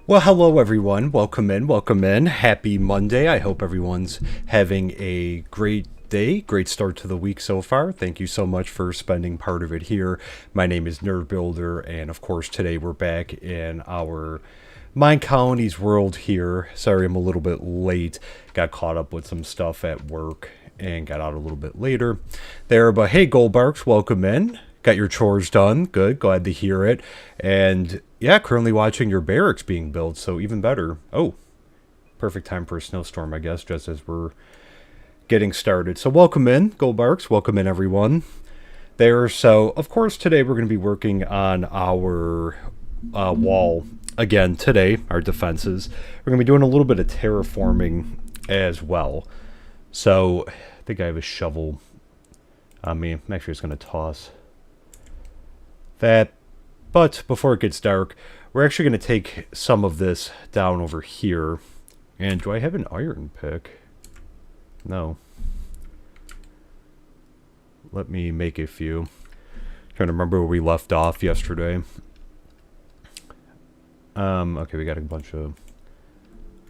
Well, hello everyone. Welcome in. Welcome in. Happy Monday. I hope everyone's having a great day. Great start to the week so far. Thank you so much for spending part of it here. My name is Nerd Builder, and of course, today we're back in our MineColonies world here. Sorry, I'm a little bit late. Got caught up with some stuff at work and got out a little bit later there. But hey, Goldbarks, welcome in. Got your chores done. Good. Glad to hear it. And yeah, currently watching your barracks being built, so even better. Oh, perfect time for a snowstorm, I guess, just as we're getting started. So welcome in, Goldbarks. Welcome in, everyone. There. So, of course, today we're going to be working on our wall again today, our defenses. We're going to be doing a little bit of terraforming as well. So, I think I have a shovel on me. I'm actually just going to toss that. But before it gets dark, we're actually going to take some of this down over here. And do I have an iron pick? No. Let me make a few. Trying to remember where we left off yesterday. Okay, we got a bunch of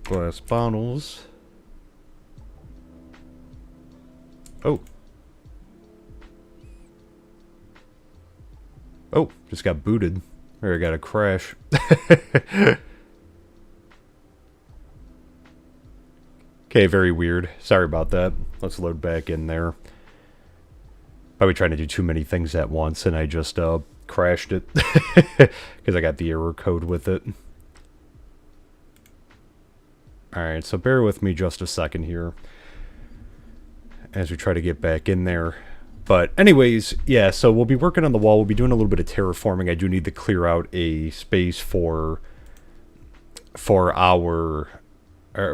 glass bottles. Oh. Oh, just got booted. Or I got a crash. Okay, very weird. Sorry about that. Let's load back in there. Probably trying to do too many things at once, and I just crashed it. Because I got the error code with it. Alright, so bear with me just a second here. As we try to get back in there. But anyways, yeah, so we'll be working on the wall. We'll be doing a little bit of terraforming. I do need to clear out a space for our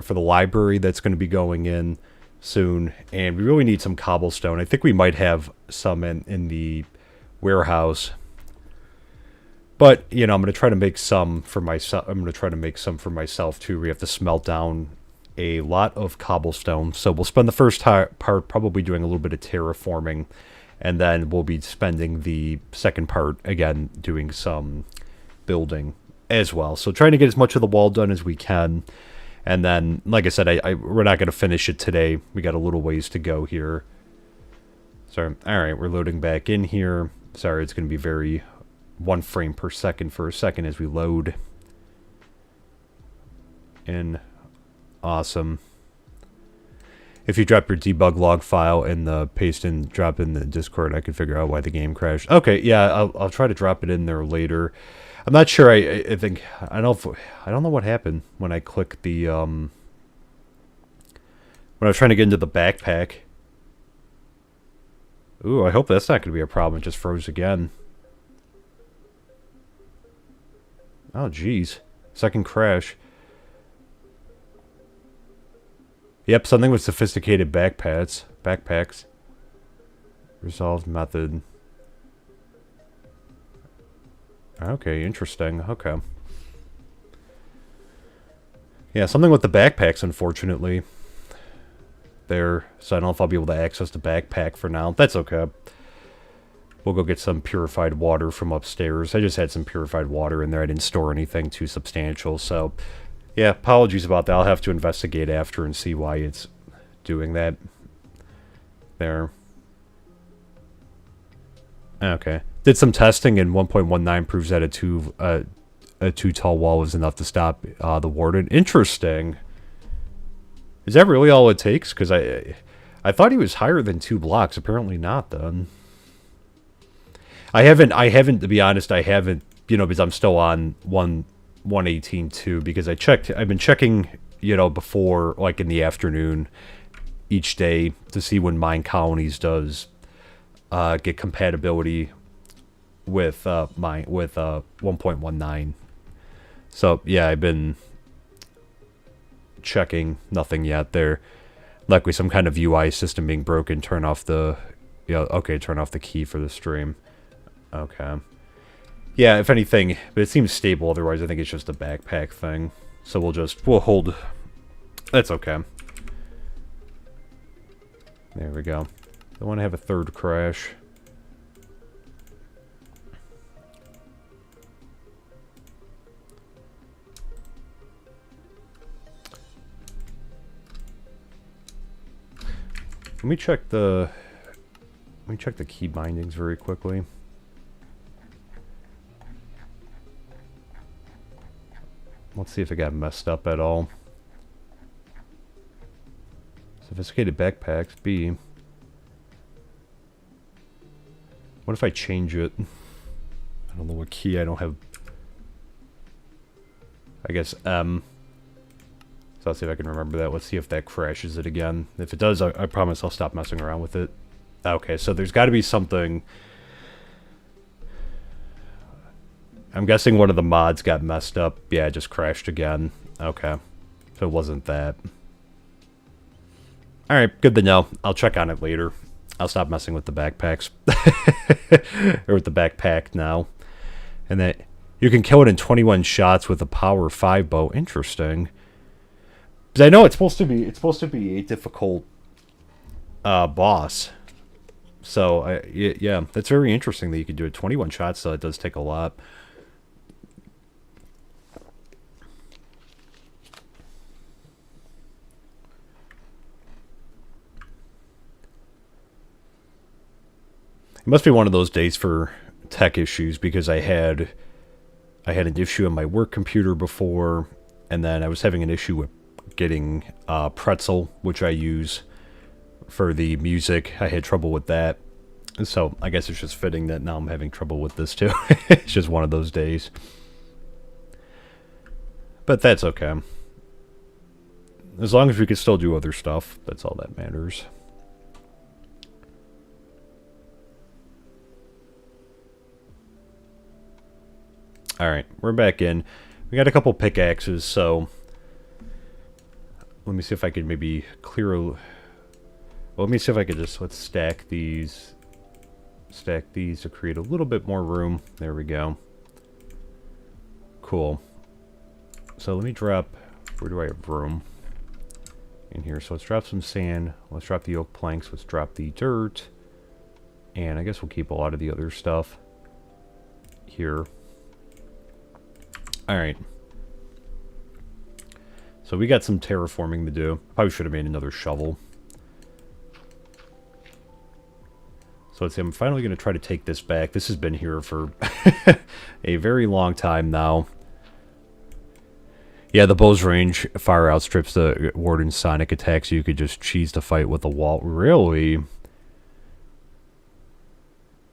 for the library that's going to be going in soon. And we really need some cobblestone. I think we might have some in the warehouse. But, you know, I'm going to try to make some for myself. I'm going to try to make some for myself too. We have to smelt down a lot of cobblestone. So we'll spend the first part probably doing a little bit of terraforming, and then we'll be spending the second part again doing some building as well. So trying to get as much of the wall done as we can, and then like I said, we're not going to finish it today. We got a little ways to go here. So all right, we're loading back in here. Sorry, it's going to be very 1 frame per second for a second as we load in. Awesome. If you drop your debug log file and the paste and drop in the Discord, I can figure out why the game crashed. Okay, yeah, I'll try to drop it in there later. I'm not sure. I think I don't know what happened when I clicked the when I was trying to get into the backpack. Ooh, I hope that's not going to be a problem. It just froze again. Oh, geez. Second crash. Yep, something with sophisticated backpacks. Resolved method. Okay, interesting. Okay. Yeah, something with the backpacks, unfortunately. There. So I don't know if I'll be able to access the backpack for now. That's okay. We'll go get some purified water from upstairs. I just had some purified water in there. I didn't store anything too substantial, so yeah, apologies about that. I'll have to investigate after and see why it's doing that. There. Okay. Did some testing, and 1.19 proves that a too tall wall was enough to stop the warden. Interesting. Is that really all it takes? Because I thought he was higher than 2 blocks. Apparently not, then. I haven't, to be honest, I haven't, because I'm still on 118.2, because I've been checking, before, like in the afternoon each day to see when MineColonies does get compatibility with 1.19. So yeah, I've been checking, nothing yet there. Likely some kind of UI system being broken. Turn off the turn off the key for the stream. Okay. Yeah, if anything, but it seems stable otherwise. I think it's just a backpack thing. So we'll hold. That's okay. There we go. Don't want to have a third crash. Let me check the key bindings very quickly. Let's see if it got messed up at all. Sophisticated backpacks, B. What if I change it? I don't know what key. I don't have... I guess M. So let's see if I can remember that. Let's see if that crashes it again. If it does, I promise I'll stop messing around with it. Okay, so there's got to be something... I'm guessing one of the mods got messed up. Yeah, it just crashed again. Okay. So it wasn't that. Alright, good to know. I'll check on it later. I'll stop messing with the backpacks. Or with the backpack now. And that you can kill it in 21 shots with a power 5 bow. Interesting. Because I know it's supposed to be a difficult boss. So yeah, that's very interesting that you can do it 21 shots, so it does take a lot. It must be one of those days for tech issues, because I had an issue on my work computer before, and then I was having an issue with getting Pretzel, which I use for the music. I had trouble with that. So I guess it's just fitting that now I'm having trouble with this too. It's just one of those days. But that's okay. As long as we can still do other stuff, that's all that matters. Alright, we're back in. We got a couple pickaxes, so... Let me see if I could maybe clear... Well, let me see if I could just... Let's stack these. Stack these to create a little bit more room. There we go. Cool. So let me drop... Where do I have room? In here. So let's drop some sand. Let's drop the oak planks. Let's drop the dirt. And I guess we'll keep a lot of the other stuff here. Alright. So we got some terraforming to do. Probably should have made another shovel. So let's see, I'm finally going to try to take this back. This has been here for a very long time now. Yeah, the bow's range far outstrips the Warden's sonic attacks. So you could just cheese the fight with the wall. Really?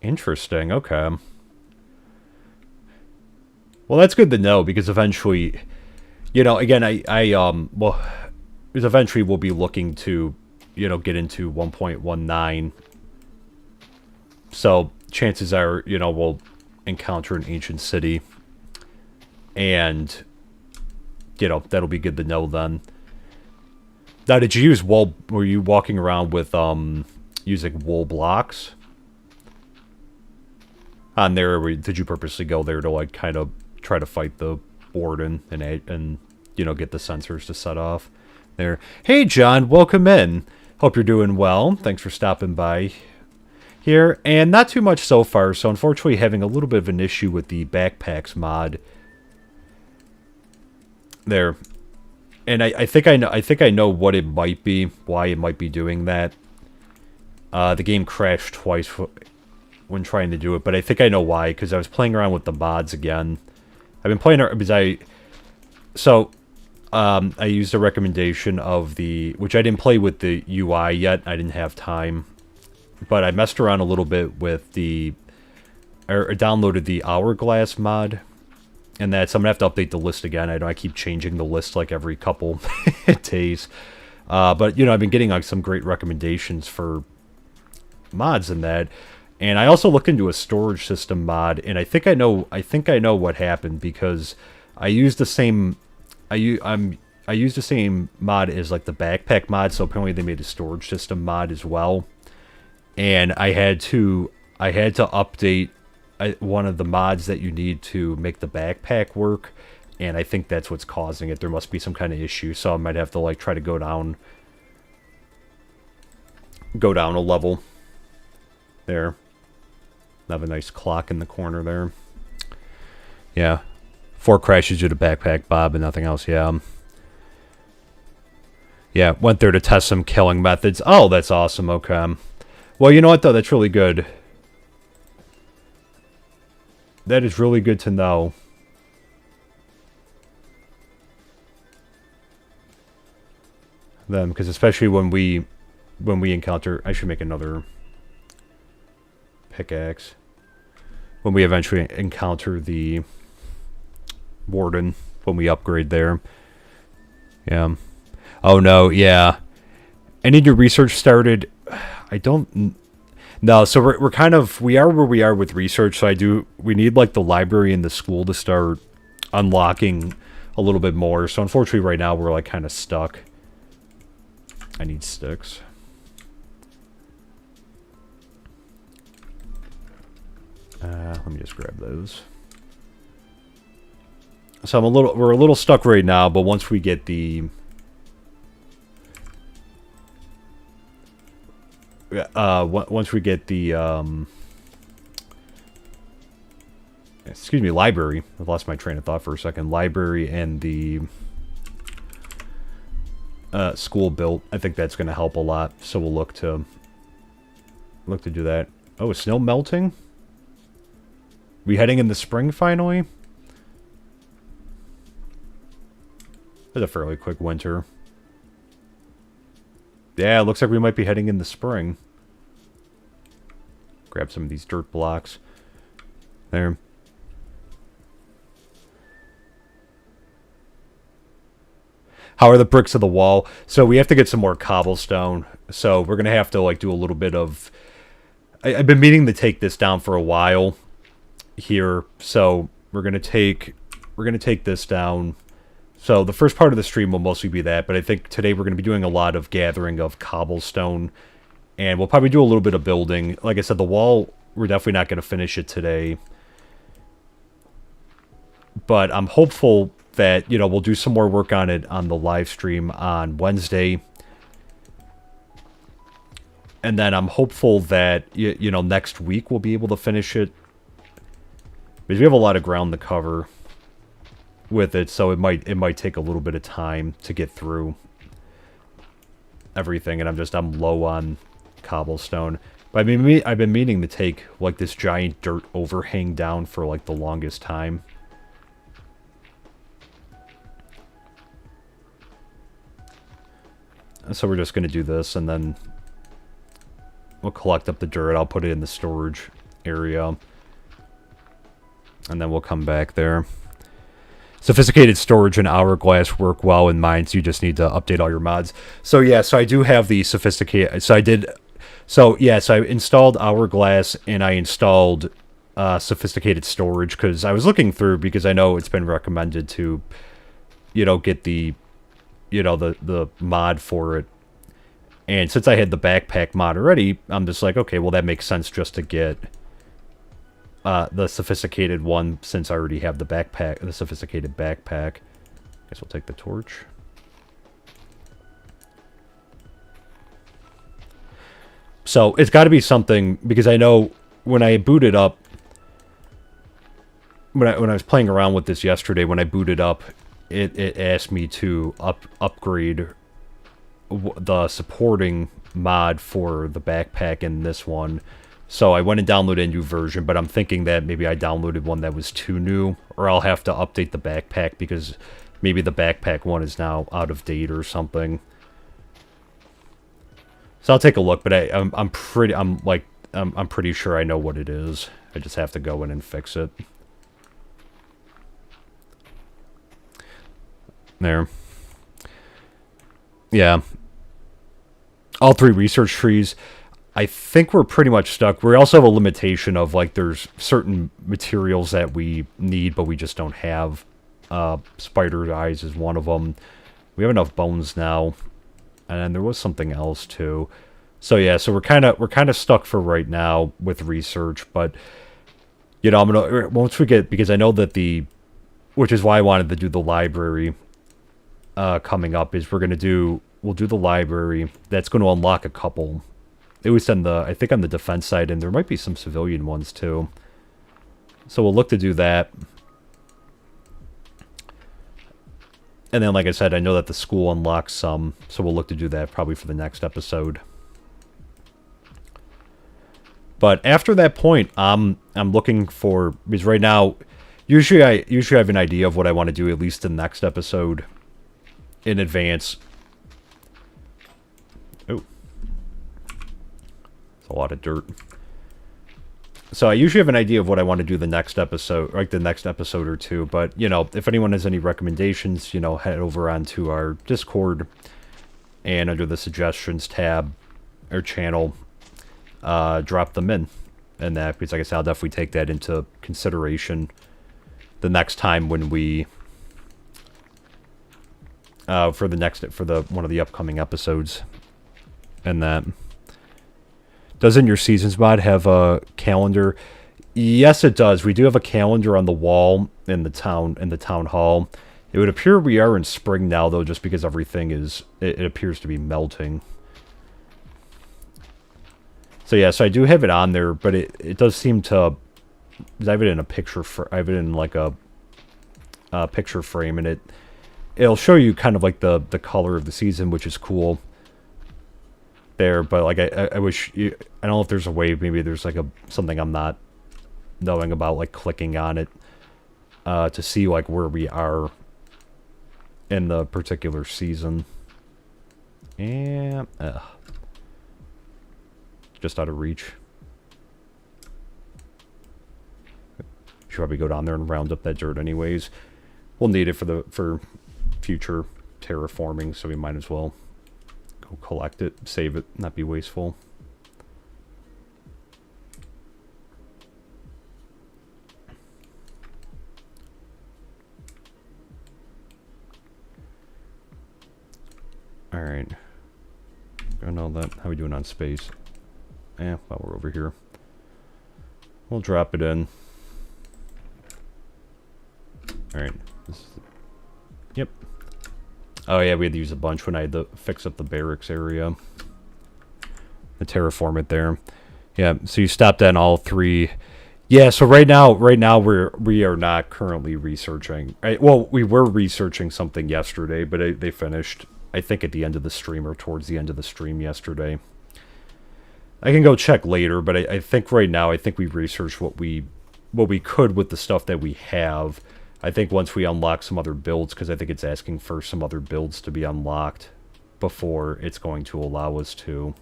Interesting, okay. Well, that's good to know, because eventually, you know, again, well, eventually we'll be looking to, you know, get into 1.19. So chances are, you know, we'll encounter an ancient city, and, you know, that'll be good to know then. Now, did you use wool? Were you walking around with using wool blocks on there, or did you purposely go there to like kind of try to fight the warden and you know, get the sensors to set off there? Hey John, welcome in. Hope you're doing well. Thanks for stopping by here. And not too much so far, so unfortunately having a little bit of an issue with the backpacks mod there. And I think I know what it might be, why it might be doing that. The game crashed twice when trying to do it, but I think I know why, because I was playing around with the mods again. I've been playing because I used a recommendation of the, which I didn't play with the UI yet. I didn't have time, but I messed around a little bit with or downloaded the Hourglass mod, and so I'm gonna have to update the list again. I know I keep changing the list like every couple days, but you know, I've been getting like some great recommendations for mods in that. And I also looked into a storage system mod, and I think I know what happened, because I used the same I used the same mod as like the backpack mod, so apparently they made a storage system mod as well. And I had to update one of the mods that you need to make the backpack work, and I think that's what's causing it. There must be some kind of issue, so I might have to like try to go down a level there. Have a nice clock in the corner there. Yeah. 4 crashes due to backpack Bob and nothing else, yeah. Yeah, went there to test some killing methods. Oh, that's awesome. Okay. Well, you know what, though? That's really good. That is really good to know. Them, because especially when we encounter... I should make another pickaxe. When we eventually encounter the warden, when we upgrade there. Yeah. Oh, no, yeah. I need your research started. I don't... No, so we're kind of... We are where we are with research, so we need, like, the library and the school to start unlocking a little bit more. So, unfortunately, right now, we're, like, kind of stuck. I need sticks. Let me just grab those. So we're a little stuck right now, but once we get the... once we get the, excuse me, library. I've lost my train of thought for a second. Library and the school built. I think that's going to help a lot. So we'll look to do that. Oh, is snow melting? We heading in the spring finally? It's a fairly quick winter. Yeah, it looks like we might be heading in the spring. Grab some of these dirt blocks. There. How are the bricks of the wall? So we have to get some more cobblestone. So we're going to have to like do a little bit of... I've been meaning to take this down for a while here. So we're going to take this down. So the first part of the stream will mostly be that, but I think today we're going to be doing a lot of gathering of cobblestone, and we'll probably do a little bit of building. Like I said, the wall, we're definitely not going to finish it today. But I'm hopeful that, you know, we'll do some more work on it on the live stream on Wednesday. And then I'm hopeful that, you know, next week we'll be able to finish it. Because we have a lot of ground to cover with it, so it might take a little bit of time to get through everything, and I'm low on cobblestone. But I've been meaning to take like this giant dirt overhang down for like the longest time. So we're just gonna do this, and then we'll collect up the dirt. I'll put it in the storage area, and then we'll come back there. Sophisticated storage and Hourglass work well in Mines. You just need to update all your mods. So yeah, so I do have the sophisticated... So I installed Hourglass, and I installed sophisticated storage, because I was looking through, because I know it's been recommended to, you know, get the, you know, the mod for it. And since I had the backpack mod already, I'm just like, okay, well that makes sense just to get... the sophisticated one, since I already have the backpack, the sophisticated backpack. Guess we'll take the torch. So it's got to be something, because I know when I booted up, when I was playing around with this yesterday, when I booted up, it asked me to upgrade the supporting mod for the backpack in this one. So I went and downloaded a new version, but I'm thinking that maybe I downloaded one that was too new, or I'll have to update the backpack, because maybe the backpack one is now out of date or something. So I'll take a look, but I'm pretty sure I know what it is. I just have to go in and fix it. There. Yeah. All 3 research trees. I think we're pretty much stuck. We also have a limitation of, like, there's certain materials that we need, but we just don't have. Spider eyes is one of them. We have enough bones now. And there was something else, too. So, yeah, so we're kind of stuck for right now with research. But, you know, I'm gonna... Once we get... Because I know that the... Which is why I wanted to do the library coming up, is we'll do the library. That's going to unlock a couple... It was on the, I think on the defense side, and there might be some civilian ones too. So we'll look to do that. And then, like I said, I know that the school unlocks some, so we'll look to do that probably for the next episode. But after that point, I'm looking for, because right now, usually I have an idea of what I want to do at least the next episode in advance. Oh, it's a lot of dirt. So I usually have an idea of what I want to do the next episode, like the next episode or two. But, you know, if anyone has any recommendations, you know, head over onto our Discord and under the suggestions tab or channel, drop them in. And that, because like I said, I'll definitely take that into consideration the next time when we, for one of the upcoming episodes. And that. Doesn't your Seasons mod have a calendar? Yes, it does. We do have a calendar on the wall in the town hall. It would appear we are in spring now, though, just because everything it appears to be melting. So yeah, so I do have it on there, but it does seem to. I have it in a picture. I have it in like a picture frame, and it'll show you kind of like the color of the season, which is cool. There, but like I wish I don't know if there's a way, maybe there's like something I'm not knowing about, like clicking on it to see like where we are in the particular season. And just out of reach. Should probably go down there and round up that dirt anyways. We'll need it for future terraforming, so we might as well go collect it, save it, not be wasteful. Alright. I know that. How we doing on space? While we're over here. We'll drop it in. Alright. Yep. Oh yeah, we had to use a bunch when I had to fix up the barracks area. The terraform it there. Yeah, so you stopped on all three. Yeah, so right now we are not currently researching. Well, we were researching something yesterday, but they finished, I think, at the end of the stream or towards the end of the stream yesterday. I can go check later, but I think right now, I think we researched what we could with the stuff that we have. I think once we unlock some other builds, because I think it's asking for some other builds to be unlocked before it's going to allow us to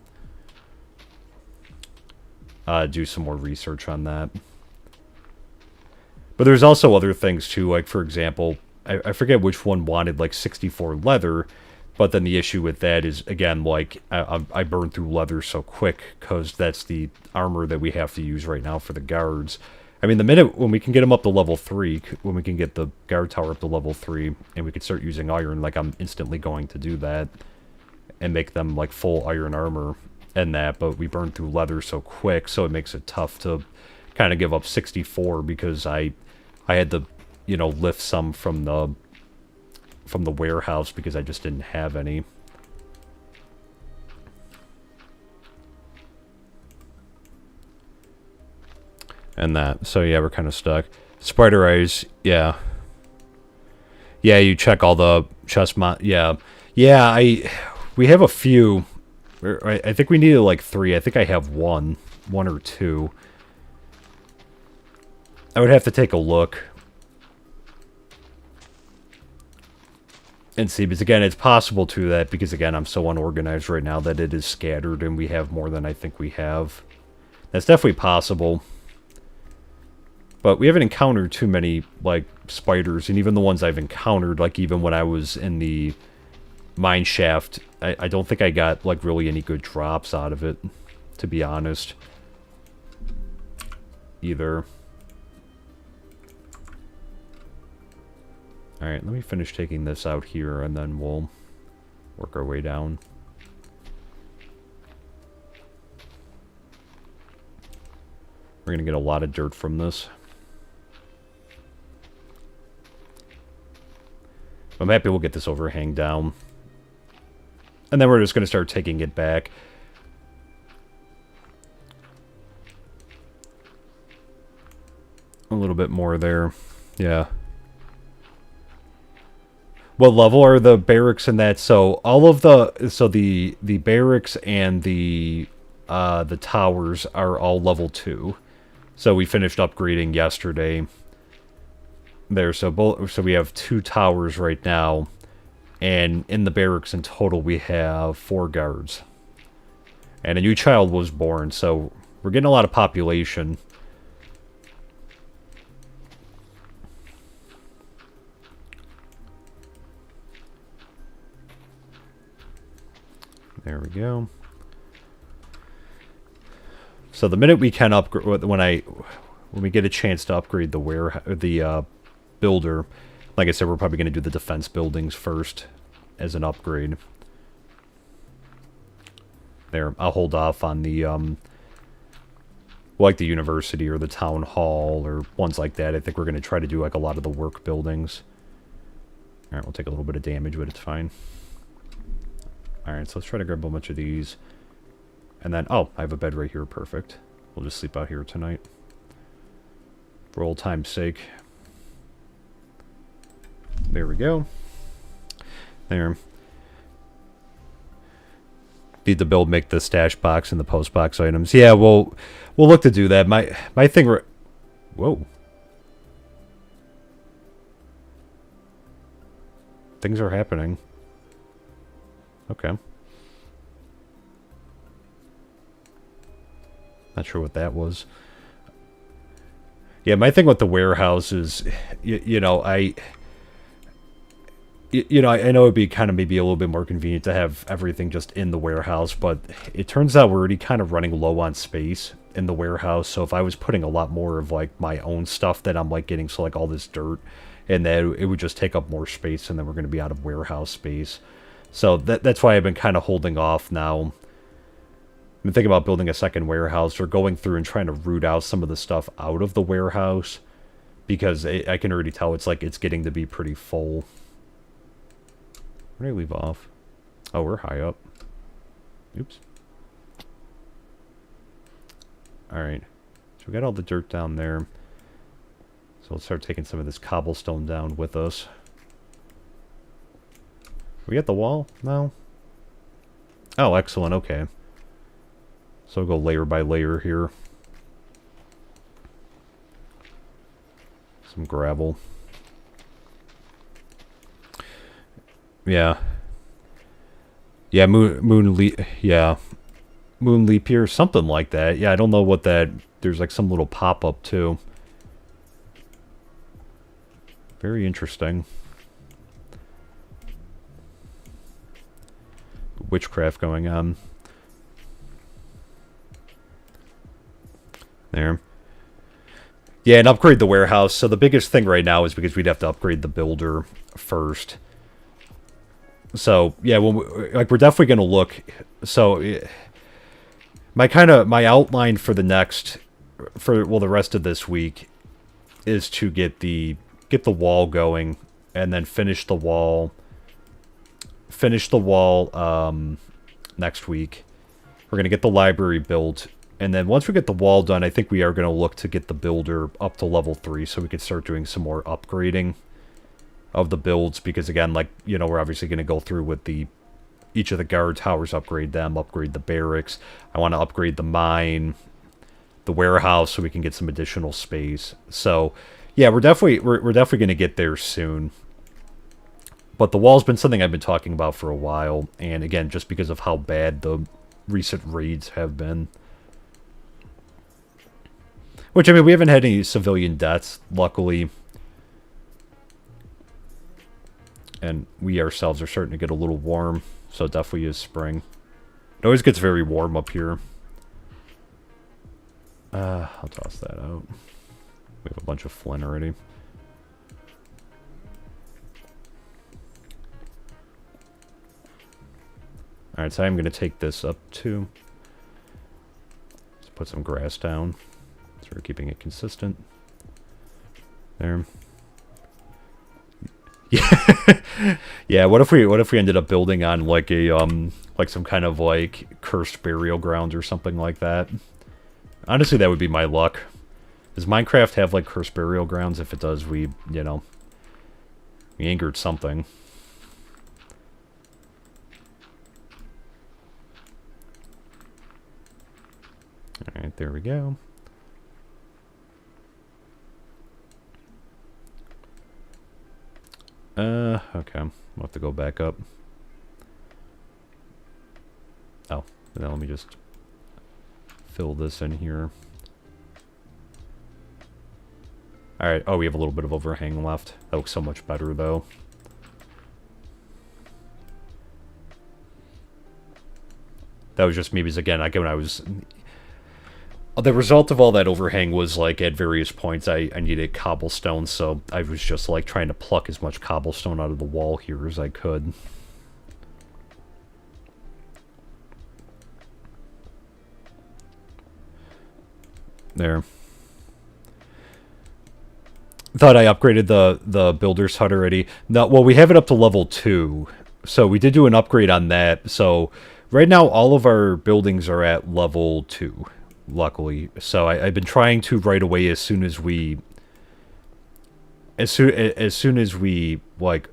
do some more research on that. But there's also other things too, like for example, I forget which one wanted like 64 leather, but then the issue with that is, again, like I burn through leather so quick because that's the armor that we have to use right now for the guards. I mean, the minute when we can get them up to level 3, when we can get the guard tower up to level 3, and we can start using iron, like I'm instantly going to do that and make them like full iron armor and that, but we burn through leather so quick, so it makes it tough to kind of give up 64 because I had to, you know, lift some from the warehouse because I just didn't have any. And that. So yeah, we're kind of stuck. Spider eyes, yeah. Yeah, you check all the chest yeah. Yeah, we have a few. I think we needed like 3. I think I have one or 2. I would have to take a look and see, because again, it's possible to that, because again, I'm so unorganized right now that it is scattered and we have more than I think we have. That's definitely possible. But we haven't encountered too many, like, spiders, and even the ones I've encountered, like, even when I was in the mine shaft, I don't think I got, like, really any good drops out of it, to be honest. Either. Alright, let me finish taking this out here, and then we'll work our way down. We're gonna get a lot of dirt from this. I'm happy we'll get this overhang down. And then we're just going to start taking it back. A little bit more there. Yeah. What level are the barracks in that? So all of the barracks and the towers are all level 2. So we finished upgrading yesterday. There, so we have 2 towers right now, and in the barracks in total we have 4 guards. And a new child was born, so we're getting a lot of population. There we go. So the minute we can upgrade, when we get a chance to upgrade the builder, like I said, we're probably going to do the defense buildings first as an upgrade. There, I'll hold off on the like the university or the town hall or ones like that. I think we're going to try to do like a lot of the work buildings. All right, we'll take a little bit of damage, but it's fine. All right, so let's try to grab a bunch of these. And then, oh, I have a bed right here. Perfect. We'll just sleep out here tonight. For old time's sake. There we go. There. Need to build, make the stash box and the post box items. Yeah, we'll look to do that. My thing... Whoa. Things are happening. Okay. Not sure what that was. Yeah, my thing with the warehouse is, you know, I know it'd be kind of maybe a little bit more convenient to have everything just in the warehouse, but it turns out we're already kind of running low on space in the warehouse. So if I was putting a lot more of like my own stuff that I'm like getting, so like all this dirt, and then it would just take up more space, and then we're going to be out of warehouse space. So that's why I've been kind of holding off now. I'm thinking about building a second warehouse or going through and trying to root out some of the stuff out of the warehouse, because I can already tell it's getting to be pretty full. Where did I leave off? Oh, we're high up. Oops. Alright. So we got all the dirt down there. So let's start taking some of this cobblestone down with us. We got the wall? No? Oh, excellent. Okay. So we'll go layer by layer here. Some gravel. Yeah. Yeah, moon leap year, something like that. Yeah, I don't know what that... There's like some little pop-up too. Very interesting. Witchcraft going on. There. Yeah, and upgrade the warehouse. So the biggest thing right now is because we'd have to upgrade the builder first. So, yeah, we're definitely going to look. So, my outline for the rest of this week is to get the wall going, and then finish the wall next week. We're going to get the library built, and then once we get the wall done, I think we are going to look to get the builder up to level 3 so we can start doing some more upgrading of the builds, because again, like, you know, we're obviously going to go through with each of the guard towers, upgrade them, upgrade the barracks. I want to upgrade the mine, the warehouse, so we can get some additional space. So, yeah, we're definitely going to get there soon. But the wall's been something I've been talking about for a while, and again, just because of how bad the recent raids have been. Which, I mean, we haven't had any civilian deaths, luckily. And we ourselves are starting to get a little warm, so it definitely is spring. It always gets very warm up here. I'll toss that out. We have a bunch of flint already. Alright, so I'm going to take this up too. Let's put some grass down. So we're keeping it consistent. There. Yeah. Yeah, what if we ended up building on like a like some kind of like cursed burial ground or something like that? Honestly, that would be my luck. Does Minecraft have like cursed burial grounds? If it does, we angered something. Alright, there we go. Okay. We'll have to go back up. Oh, then let me just fill this in here. Alright, oh, we have a little bit of overhang left. That looks so much better, though. That was just me, because again, like when I was... The result of all that overhang was, like, at various points I needed cobblestone, so I was just, like, trying to pluck as much cobblestone out of the wall here as I could. There. Thought I upgraded the builder's hut already. No, well, we have it up to level 2, so we did do an upgrade on that, so... Right now, all of our buildings are at level 2, luckily. So I've been trying to right away as soon as we, like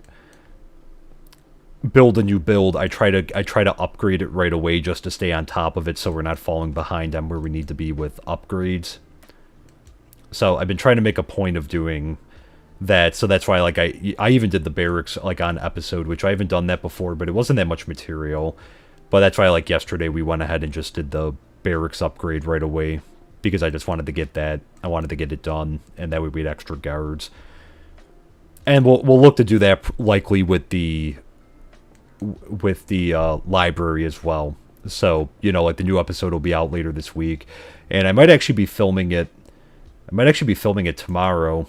build a new build. I try to upgrade it right away just to stay on top of it, so we're not falling behind on where we need to be with upgrades. So I've been trying to make a point of doing that. So that's why, like, I even did the barracks like on episode, which I haven't done that before, but it wasn't that much material. But that's why, like, yesterday we went ahead and just did the barracks upgrade right away. Because I just wanted to get that. I wanted to get it done. And that way we had extra guards. And we'll look to do that likely with the library as well. So, you know, like, the new episode will be out later this week. And I might actually be filming it. Tomorrow.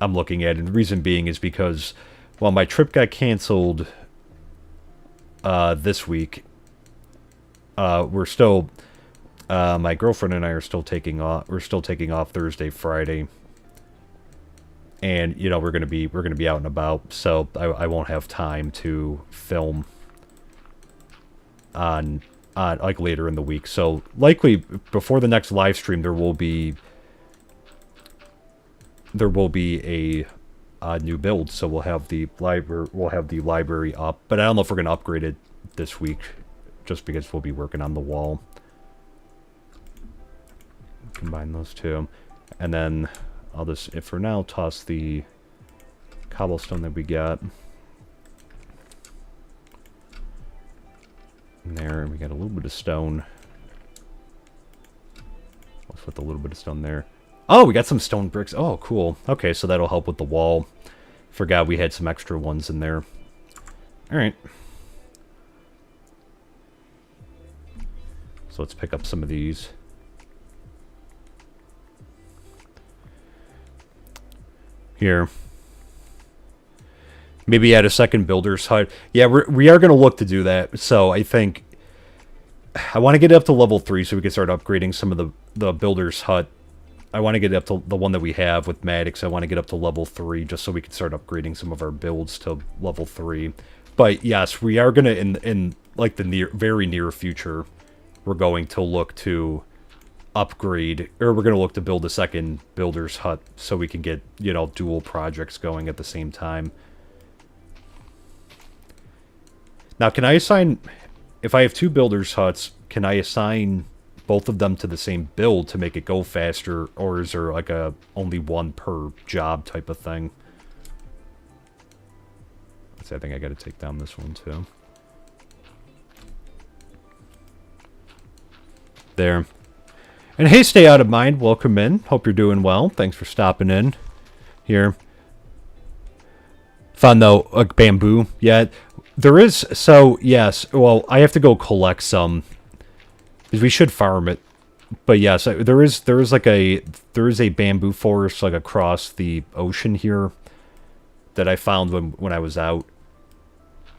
I'm looking at it. And the reason being is because, well, my trip got canceled... this week. We're still, my girlfriend and I are still taking off. We're still taking off Thursday, Friday, and you know we're gonna be out and about. So I won't have time to film on like later in the week. So likely before the next live stream, there will be a new build, so we'll have the library up, but I don't know if we're gonna upgrade it this week, just because we'll be working on the wall. Combine those two, and then I'll just, if for now, toss the cobblestone that we got in there, and we got a little bit of stone. Let's put a little bit of stone there. Oh, we got some stone bricks. Oh, cool. Okay, so that'll help with the wall. Forgot we had some extra ones in there. Alright. So let's pick up some of these. Here. Maybe add a second builder's hut. Yeah, we are going to look to do that. So I think... I want to get it up to level 3 so we can start upgrading some of the builder's hut. I want to get up to the one that we have with Maddox. I want to get up to level 3 just so we can start upgrading some of our builds to level 3. But yes, we are going to, in like the very near future, we're going to look to upgrade, or we're going to look to build a second builder's hut so we can get, you know, dual projects going at the same time. Now, can I assign, if I have 2 builder's huts, can I assign both of them to the same build to make it go faster, or is there like a only one per job type of thing? Let's see, I think I gotta take down this one too. There. And hey, Stay Out of Mind, welcome in. Hope you're doing well. Thanks for stopping in here. Found though like bamboo. Yeah, there is. So yes, well, I have to go collect some. We should farm it, but yes, there is a bamboo forest like across the ocean here that I found when I was out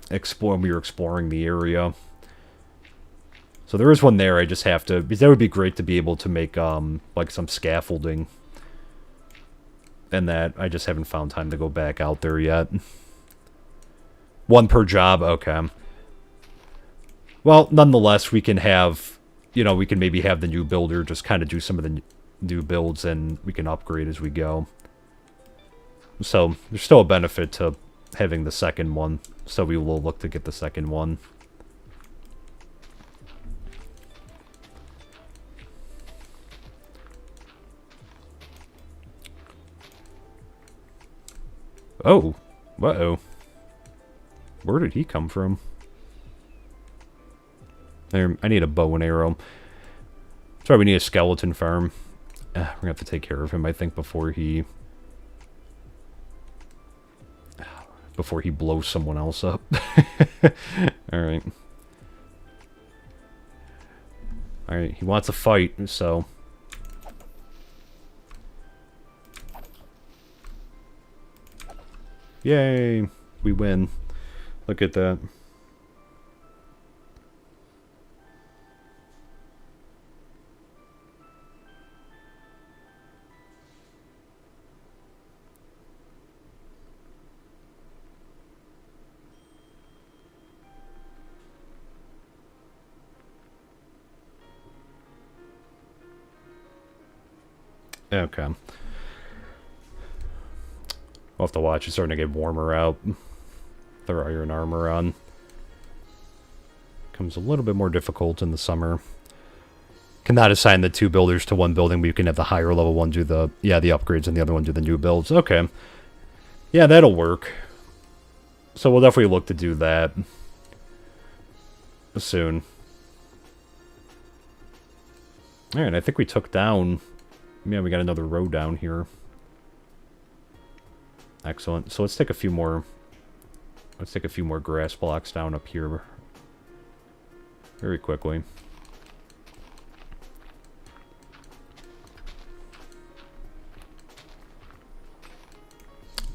exploring. We were exploring the area, so there is one there. I just have to, because that would be great to be able to make like some scaffolding, and that I just haven't found time to go back out there yet. One per job, okay. Well, nonetheless, we can have. You know, we can maybe have the new builder just kind of do some of the new builds, and we can upgrade as we go. So, there's still a benefit to having the second one, so we will look to get the second one. Oh. Uh-oh. Where did he come from? There, I need a bow and arrow. Sorry, we need a skeleton farm. We're gonna have to take care of him, I think, before he blows someone else up. Alright. Alright, he wants a fight, so... Yay! We win. Look at that. Okay. We'll have to watch. It's starting to get warmer out. Their iron armor on. Becomes a little bit more difficult in the summer. Cannot assign the two builders to one building, but you can have the higher level one do the upgrades and the other one do the new builds. Okay. Yeah, that'll work. So we'll definitely look to do that soon. Alright, I think we took down... Yeah, we got another row down here. Excellent. So let's take a few more... Let's take a few more grass blocks down up here. Very quickly.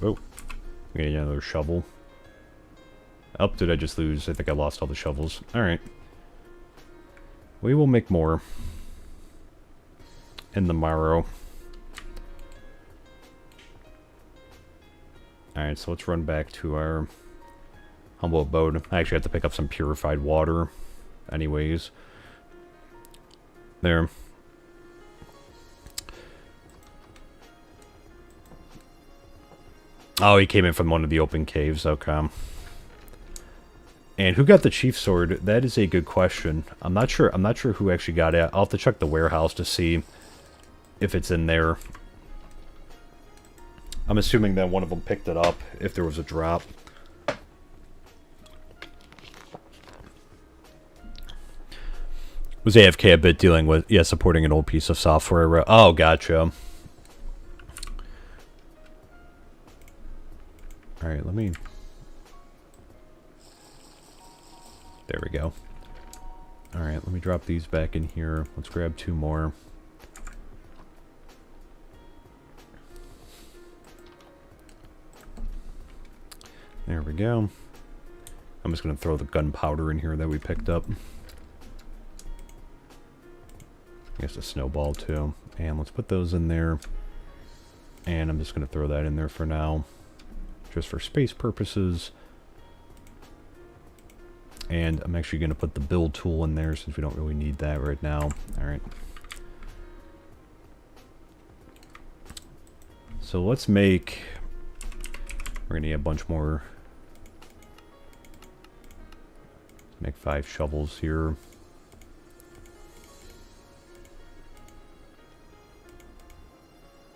Oh. We need another shovel. Oh, did I just lose? I think I lost all the shovels. Alright. We will make more in the morrow. Alright, so let's run back to our humble abode. I actually have to pick up some purified water anyways. There. Oh, he came in from one of the open caves. Okay. And who got the chief sword? That is a good question. I'm not sure who actually got it. I'll have to check the warehouse to see if it's in there. I'm assuming that one of them picked it up if there was a drop. Was AFK a bit dealing with, yeah, supporting an old piece of software? Oh, gotcha. Alright, let me... There we go. Alright, let me drop these back in here. Let's grab two more. There we go. I'm just going to throw the gunpowder in here that we picked up. I guess a snowball too. And let's put those in there. And I'm just going to throw that in there for now. Just for space purposes. And I'm actually going to put the build tool in there since we don't really need that right now. Alright. So let's make... We're going to need a bunch more... Make 5 shovels here.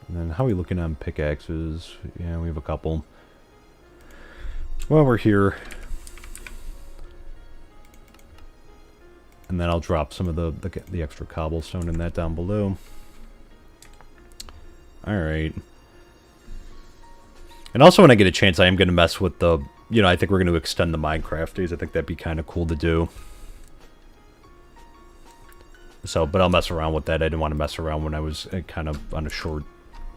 And then how are we looking on pickaxes? Yeah, we have a couple. Well, we're here. And then I'll drop some of the extra cobblestone in that down below. Alright. And also when I get a chance, I am going to mess with the... You know, I think we're going to extend the Minecraft days. I think that'd be kind of cool to do. So, but I'll mess around with that. I didn't want to mess around when I was kind of on a short,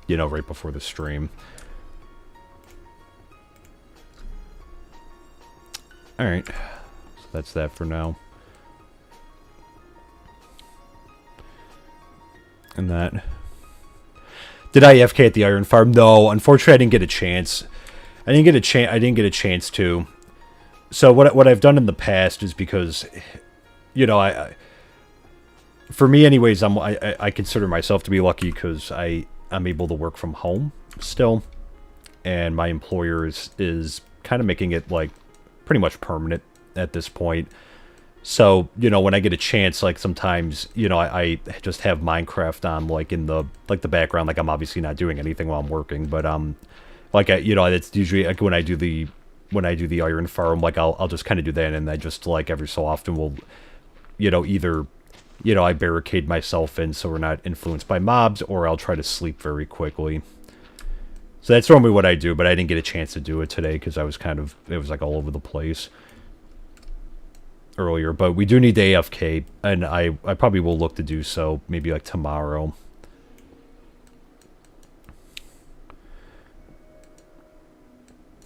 you know, right before the stream. Alright. So that's that for now. And that... Did I AFK at the iron farm? No, unfortunately I didn't get a chance. I didn't get a chance to. So what I've done in the past is because, you know, for me anyways, I consider myself to be lucky because I'm able to work from home still, and my employer is kind of making it like pretty much permanent at this point. So, you know, when I get a chance, like sometimes, you know, I just have Minecraft on like in the background, like I'm obviously not doing anything while I'm working, but Like, you know, it's usually like when I do the iron farm, like I'll just kind of do that, and I just like every so often will, you know, either, you know, I barricade myself in so we're not influenced by mobs, or I'll try to sleep very quickly. So that's normally what I do, but I didn't get a chance to do it today because I was kind of, it was like all over the place earlier. But we do need the AFK, and I probably will look to do so maybe like tomorrow.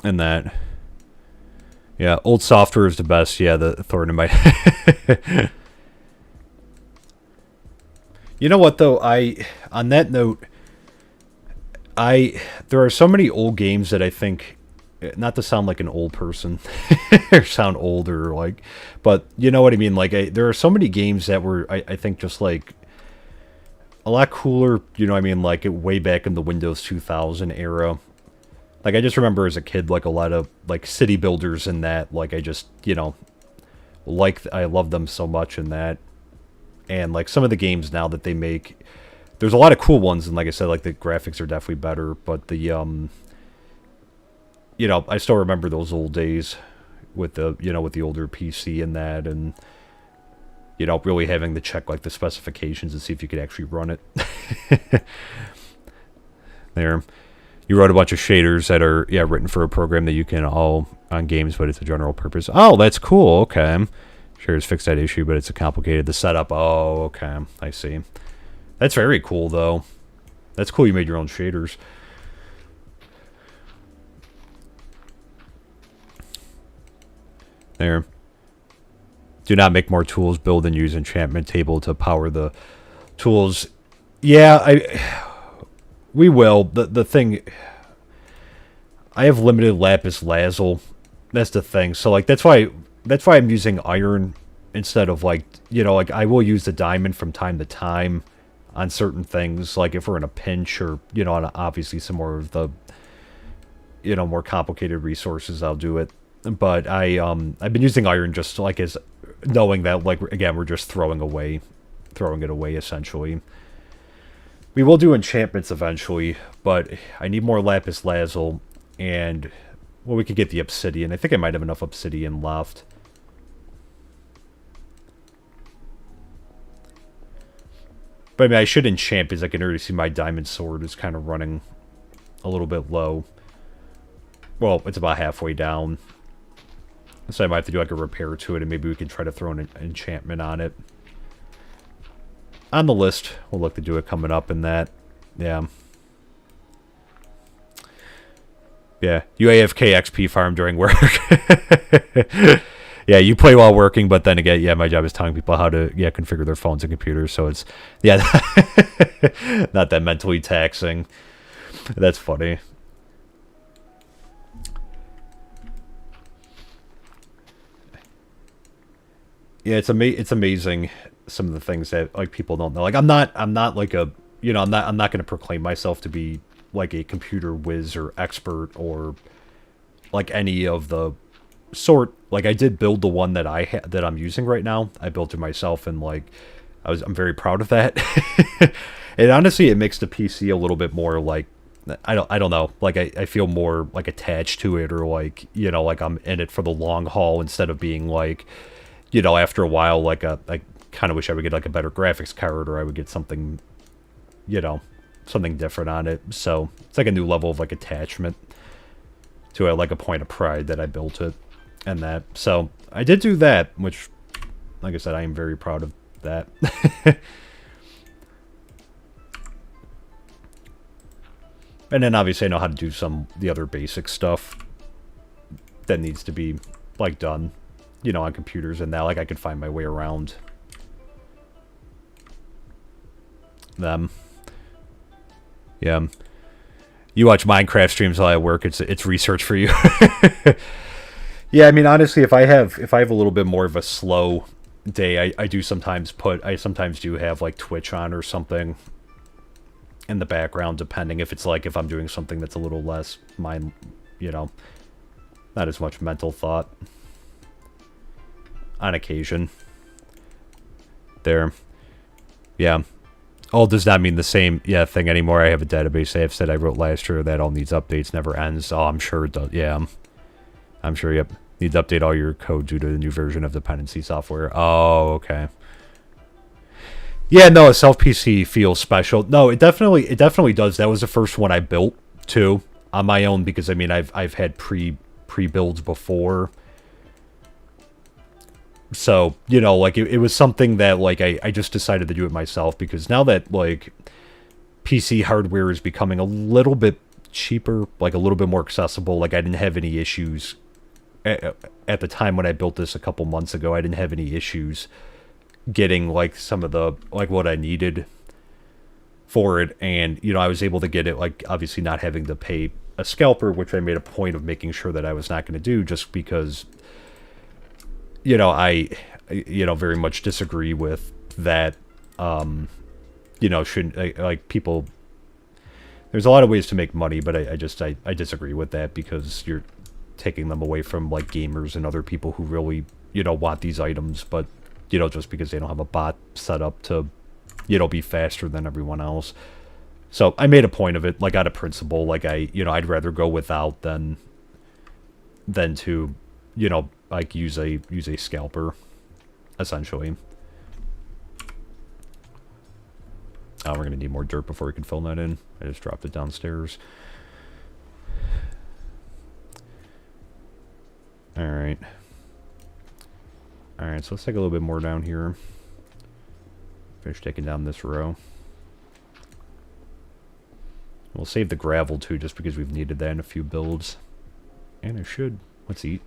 And that, yeah, old software is the best. Yeah, the thorn in my You know what though, on that note, there are so many old games that I think, not to sound like an old person or sound older, like, but you know what I mean, like there are so many games that were I think just like a lot cooler, you know what I mean, like way back in the Windows 2000 era. Like I just remember as a kid, like a lot of like city builders and that, like I just, you know, like I love them so much in that. And like some of the games now that they make, there's a lot of cool ones, and like I said, like the graphics are definitely better, but the you know, I still remember those old days with the, you know, with the older PC and that, and you know, really having to check like the specifications and see if you could actually run it. There, you wrote a bunch of shaders that are, yeah, written for a program that you can all on games, but it's a general purpose. Oh, that's cool. Okay. Shaders fix that issue, but it's a complicated the setup. Oh, okay. I see. That's very cool, though. That's cool you made your own shaders. There. Do not make more tools. Build and use enchantment table to power the tools. Yeah, we will. The thing, I have limited lapis lazuli. That's the thing. So like that's why I'm using iron instead of like, you know, like I will use the diamond from time to time on certain things, like if we're in a pinch, or you know, on obviously some more of the, you know, more complicated resources, I'll do it. But I've been using iron just like as knowing that, like, again, we're just throwing it away essentially. We will do enchantments eventually, but I need more lapis lazuli, and well, we could get the obsidian. I think I might have enough obsidian left. But I mean, I should enchant because I can already see my diamond sword is kind of running a little bit low. Well, it's about halfway down. So I might have to do like a repair to it, and maybe we can try to throw an enchantment on it. On the list, we'll look to do it coming up in that. Yeah. Yeah, you AFK XP farm during work. Yeah, you play while working, but then again, yeah, my job is telling people how to, yeah, configure their phones and computers, so it's, yeah, not that mentally taxing. That's funny. Yeah, it's amazing some of the things that like people don't know. Like I'm not like a, you know, I'm not going to proclaim myself to be like a computer whiz or expert or like any of the sort. Like I did build the one that that I'm using right now. I built it myself, and like I'm very proud of that. And honestly, it makes the PC a little bit more like, I don't know, like I feel more like attached to it, or like, you know, like I'm in it for the long haul instead of being like, you know, after a while, like I kind of wish I would get like a better graphics card, or I would get something, you know, something different on it. So it's like a new level of like attachment to it, like a point of pride that I built it and that. So I did do that, which, like I said, I am very proud of that. And then obviously I know how to do the other basic stuff that needs to be like done, you know, on computers and that. Like I could find my way around them. Yeah. You watch Minecraft streams while I work, it's research for you. Yeah, I mean, honestly, if I have a little bit more of a slow day, I sometimes do have like Twitch on or something in the background, depending if it's like if I'm doing something that's a little less you know, not as much mental thought on occasion. There. Yeah. Oh, does not mean the same thing anymore. I have a database I have said I wrote last year that all needs updates, never ends. Oh, I'm sure it does. Yeah, I'm sure, yep. Need to update all your code due to the new version of dependency software. Oh, okay. Yeah, no, a self-PC feels special. No, it definitely does. That was the first one I built, too, on my own, because, I mean, I've had pre-builds before. So, you know, like, it was something that, like, I just decided to do it myself, because now that, like, PC hardware is becoming a little bit cheaper, like, a little bit more accessible, like, I didn't have any issues at the time when I built this a couple months ago. I didn't have any issues getting, like, some of the, like, what I needed for it, and, you know, I was able to get it, like, obviously not having to pay a scalper, which I made a point of making sure that I was not going to do, just because, you know, I very much disagree with that. You know, shouldn't, like, people, there's a lot of ways to make money, but I disagree with that, because you're taking them away from, like, gamers and other people who really, you know, want these items, but, you know, just because they don't have a bot set up to, you know, be faster than everyone else. So I made a point of it, like, out of principle. Like, I'd rather go without than to, you know, like, use a scalper, essentially. Oh, we're gonna need more dirt before we can fill that in. I just dropped it downstairs. Alright. Alright, so let's take a little bit more down here. Finish taking down this row. We'll save the gravel too, just because we've needed that in a few builds. And I should. Let's eat.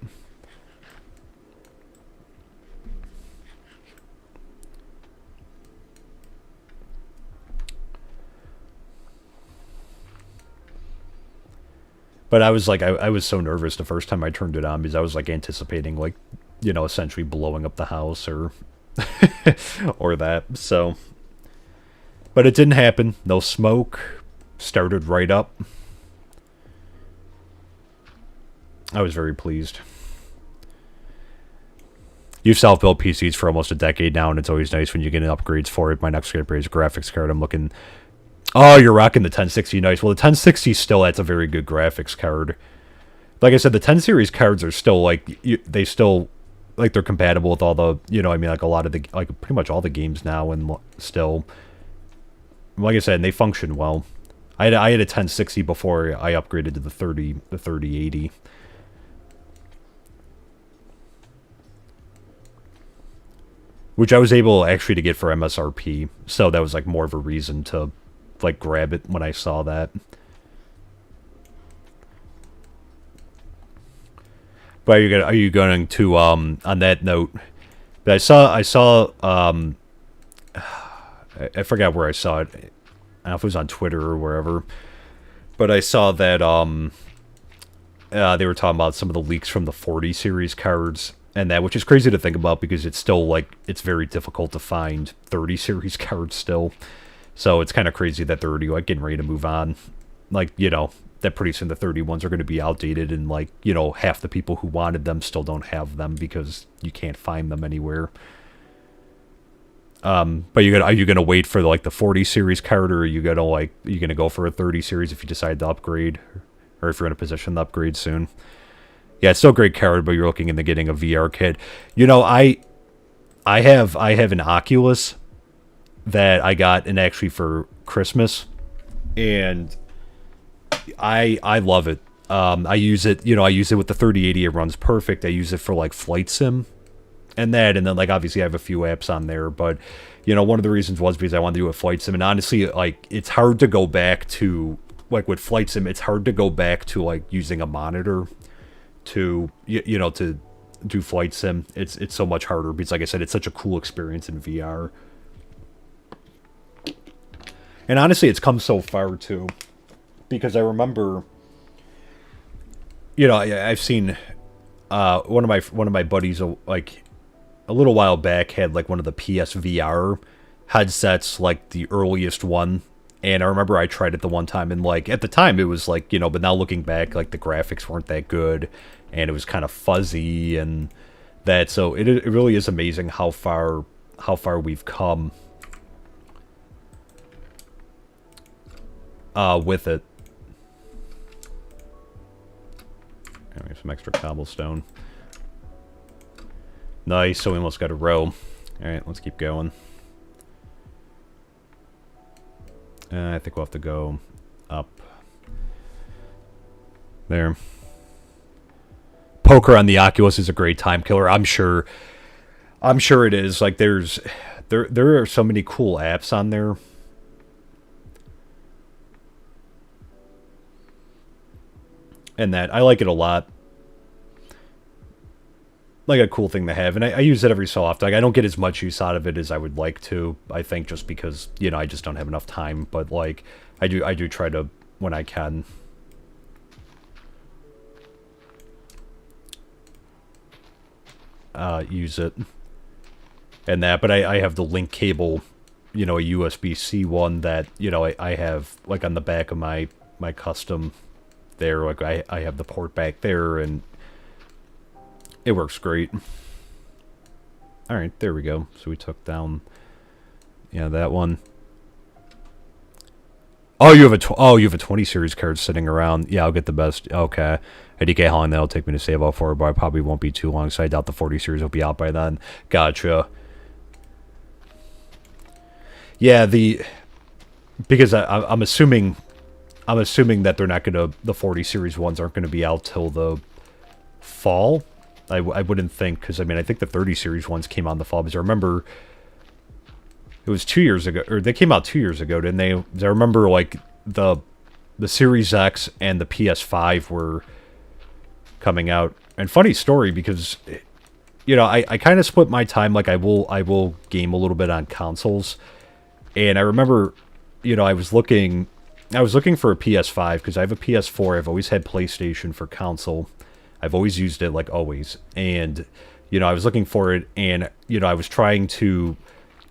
But I was like, I was so nervous the first time I turned it on, because I was like anticipating, like, you know, essentially blowing up the house or or that. So, but it didn't happen. No smoke. Started right up. I was very pleased. You've self-built PCs for almost a decade now, and it's always nice when you get upgrades for it. My next upgrade is a graphics card. I'm looking. Oh, you're rocking the 1060. Nice. Well, the 1060 still, that's a very good graphics card. Like I said, the 10 series cards are still, like, they still, like, they're compatible with all the, you know, I mean, like, a lot of the, like, pretty much all the games now, and still, like I said, and they function well. I had a 1060 before I upgraded to the 3080. Which I was able, actually, to get for MSRP, so that was, like, more of a reason to, like, grab it when I saw that. But are you going to on that note? But I saw I forgot where I saw it. I don't know if it was on Twitter or wherever. But I saw that they were talking about some of the leaks from the 40 series cards and that, which is crazy to think about, because it's still, like, it's very difficult to find 30 series cards still. So it's kind of crazy that they're already, like, getting ready to move on. Like, you know, that pretty soon the 31s are going to be outdated, and, like, you know, half the people who wanted them still don't have them because you can't find them anywhere. But are you gonna wait for, like, the 40 series card, or are you gonna go for a 30 series if you decide to upgrade, or if you're in a position to upgrade soon? Yeah, it's still a great card, but you're looking into getting a VR kit. You know, I have an Oculus that I got, and actually for Christmas, and I love it. I use it, you know, I use it with the 3080. It runs perfect. I use it for, like, flight sim and that, and then, like, obviously I have a few apps on there, but, you know, one of the reasons was because I wanted to do a flight sim, and honestly, like, it's hard to go back to, like, with flight sim, it's hard to go back to, like, using a monitor to, you know, to do flight sim. It's so much harder, because, like I said, it's such a cool experience in VR. And honestly, it's come so far too, because I remember, you know, I've seen one of my buddies, like, a little while back, had, like, one of the PSVR headsets, like, the earliest one. And I remember I tried it the one time, and, like, at the time it was, like, you know, but now looking back, like, the graphics weren't that good, and it was kind of fuzzy and that. So it really is amazing how far we've come. with it. And we have some extra cobblestone. Nice, so we almost got a row. Alright, let's keep going. I think we'll have to go up. There. Poker on the Oculus is a great time killer. I'm sure it is. Like there are so many cool apps on there. And that I like it a lot. Like a cool thing to have, and I use it every so often. Like I don't get as much use out of it as I would like to. I think just because I just don't have enough time. But like I do try to when I can. Use it and that, but I have the link cable, a USB-C one that I have like on the back of my custom there. Like I have the port back there, and it works great. All right, there we go. So we took down, that one. Oh, you have a 20 series card sitting around. Yeah, I'll get the best. Okay. ADK, how long that'll take me to save out for, but I probably won't be too long, so I doubt the 40 series will be out by then. Gotcha. Yeah, because I'm assuming that they're not gonna, the 40 series ones aren't gonna be out till the fall. I wouldn't think, because I mean I think the 30 series ones came out in the fall, because I remember it was 2 years ago, or they came out 2 years ago, didn't they? I remember like the Series X and the PS5 were coming out. And funny story, because I kind of split my time. Like I will game a little bit on consoles, and I remember I was looking for a PS5 because I have a PS4. I've always had PlayStation for console. I've always used it, like always. And I was looking for it, and I was trying to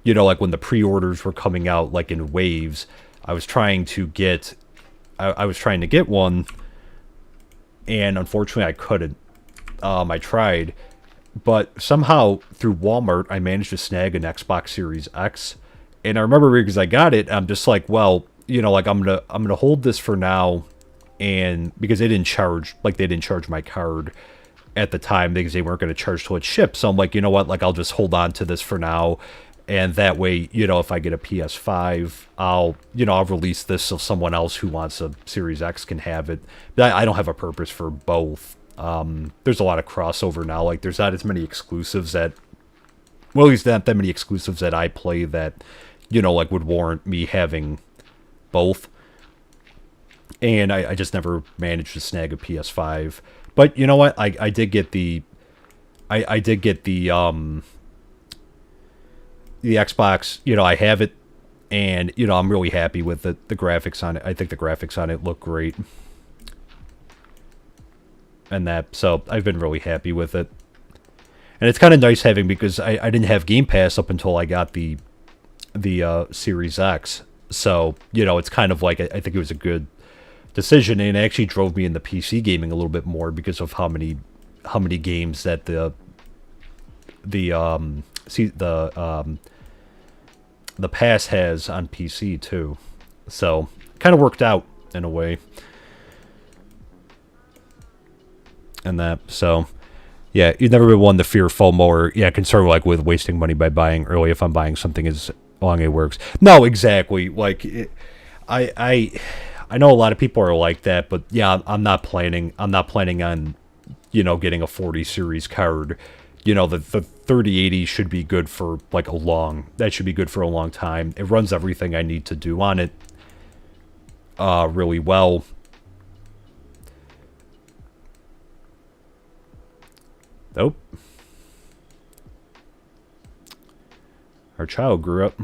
like when the pre-orders were coming out like in waves, I was trying to get one, and unfortunately I couldn't. I tried, but somehow through Walmart I managed to snag an Xbox Series X. And I remember because I got it, I'm just like, well, like I'm gonna hold this for now, and because they didn't charge my card at the time because they weren't going to charge till it shipped. So I'm like, you know what, like I'll just hold on to this for now. And that way, if I get a PS5, I'll release this so someone else who wants a Series X can have it. I don't have a purpose for both. There's a lot of crossover now. Like, there's not as many exclusives that, well, at least not that many exclusives that I play that, like would warrant me having both. And I just never managed to snag a PS5. But you know what? I did get the Xbox, I have it, and, I'm really happy with it. The graphics on it, I think the graphics on it look great. And so I've been really happy with it. And it's kind of nice having, because I didn't have Game Pass up until I got the Series X. So, it's kind of like, I think it was a good decision, and it actually drove me into PC gaming a little bit more because of how many games that the pass has on PC too. So kind of worked out in a way. And that, so yeah, you've never been one to fear FOMO or concerned like with wasting money by buying early if I'm buying something as long as it works. No, exactly. Like I know a lot of people are like that, but yeah, I'm not planning on getting a 40 series card. The 3080 should be good for like that should be good for a long time. It runs everything I need to do on it really well. Nope. Our child grew up.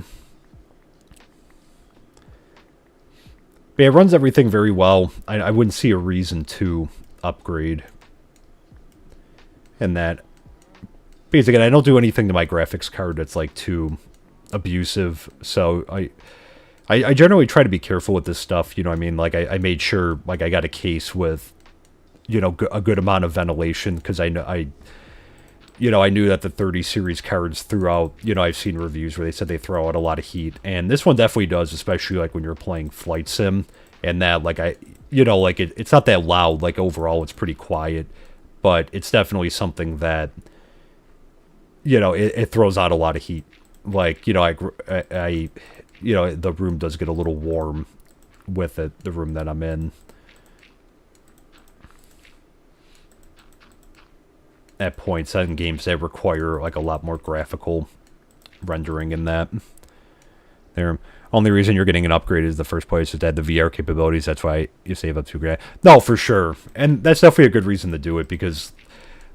But yeah, it runs everything very well. I wouldn't see a reason to upgrade. And that, because again, I don't do anything to my graphics card that's like too abusive. So I generally try to be careful with this stuff. You know what I mean? Like I made sure like I got a case with, a good amount of ventilation, because I knew that the 30 series cards threw out, I've seen reviews where they said they throw out a lot of heat. And this one definitely does, especially like when you're playing Flight Sim and that like like it's not that loud. Like overall, it's pretty quiet, but it's definitely something that it throws out a lot of heat. Like I the room does get a little warm with it. The room that I'm in. At points in games that require like a lot more graphical rendering in that. There, only reason you're getting an upgrade is the first place is that the VR capabilities. That's why you save up $2,000. No, for sure, and that's definitely a good reason to do it because,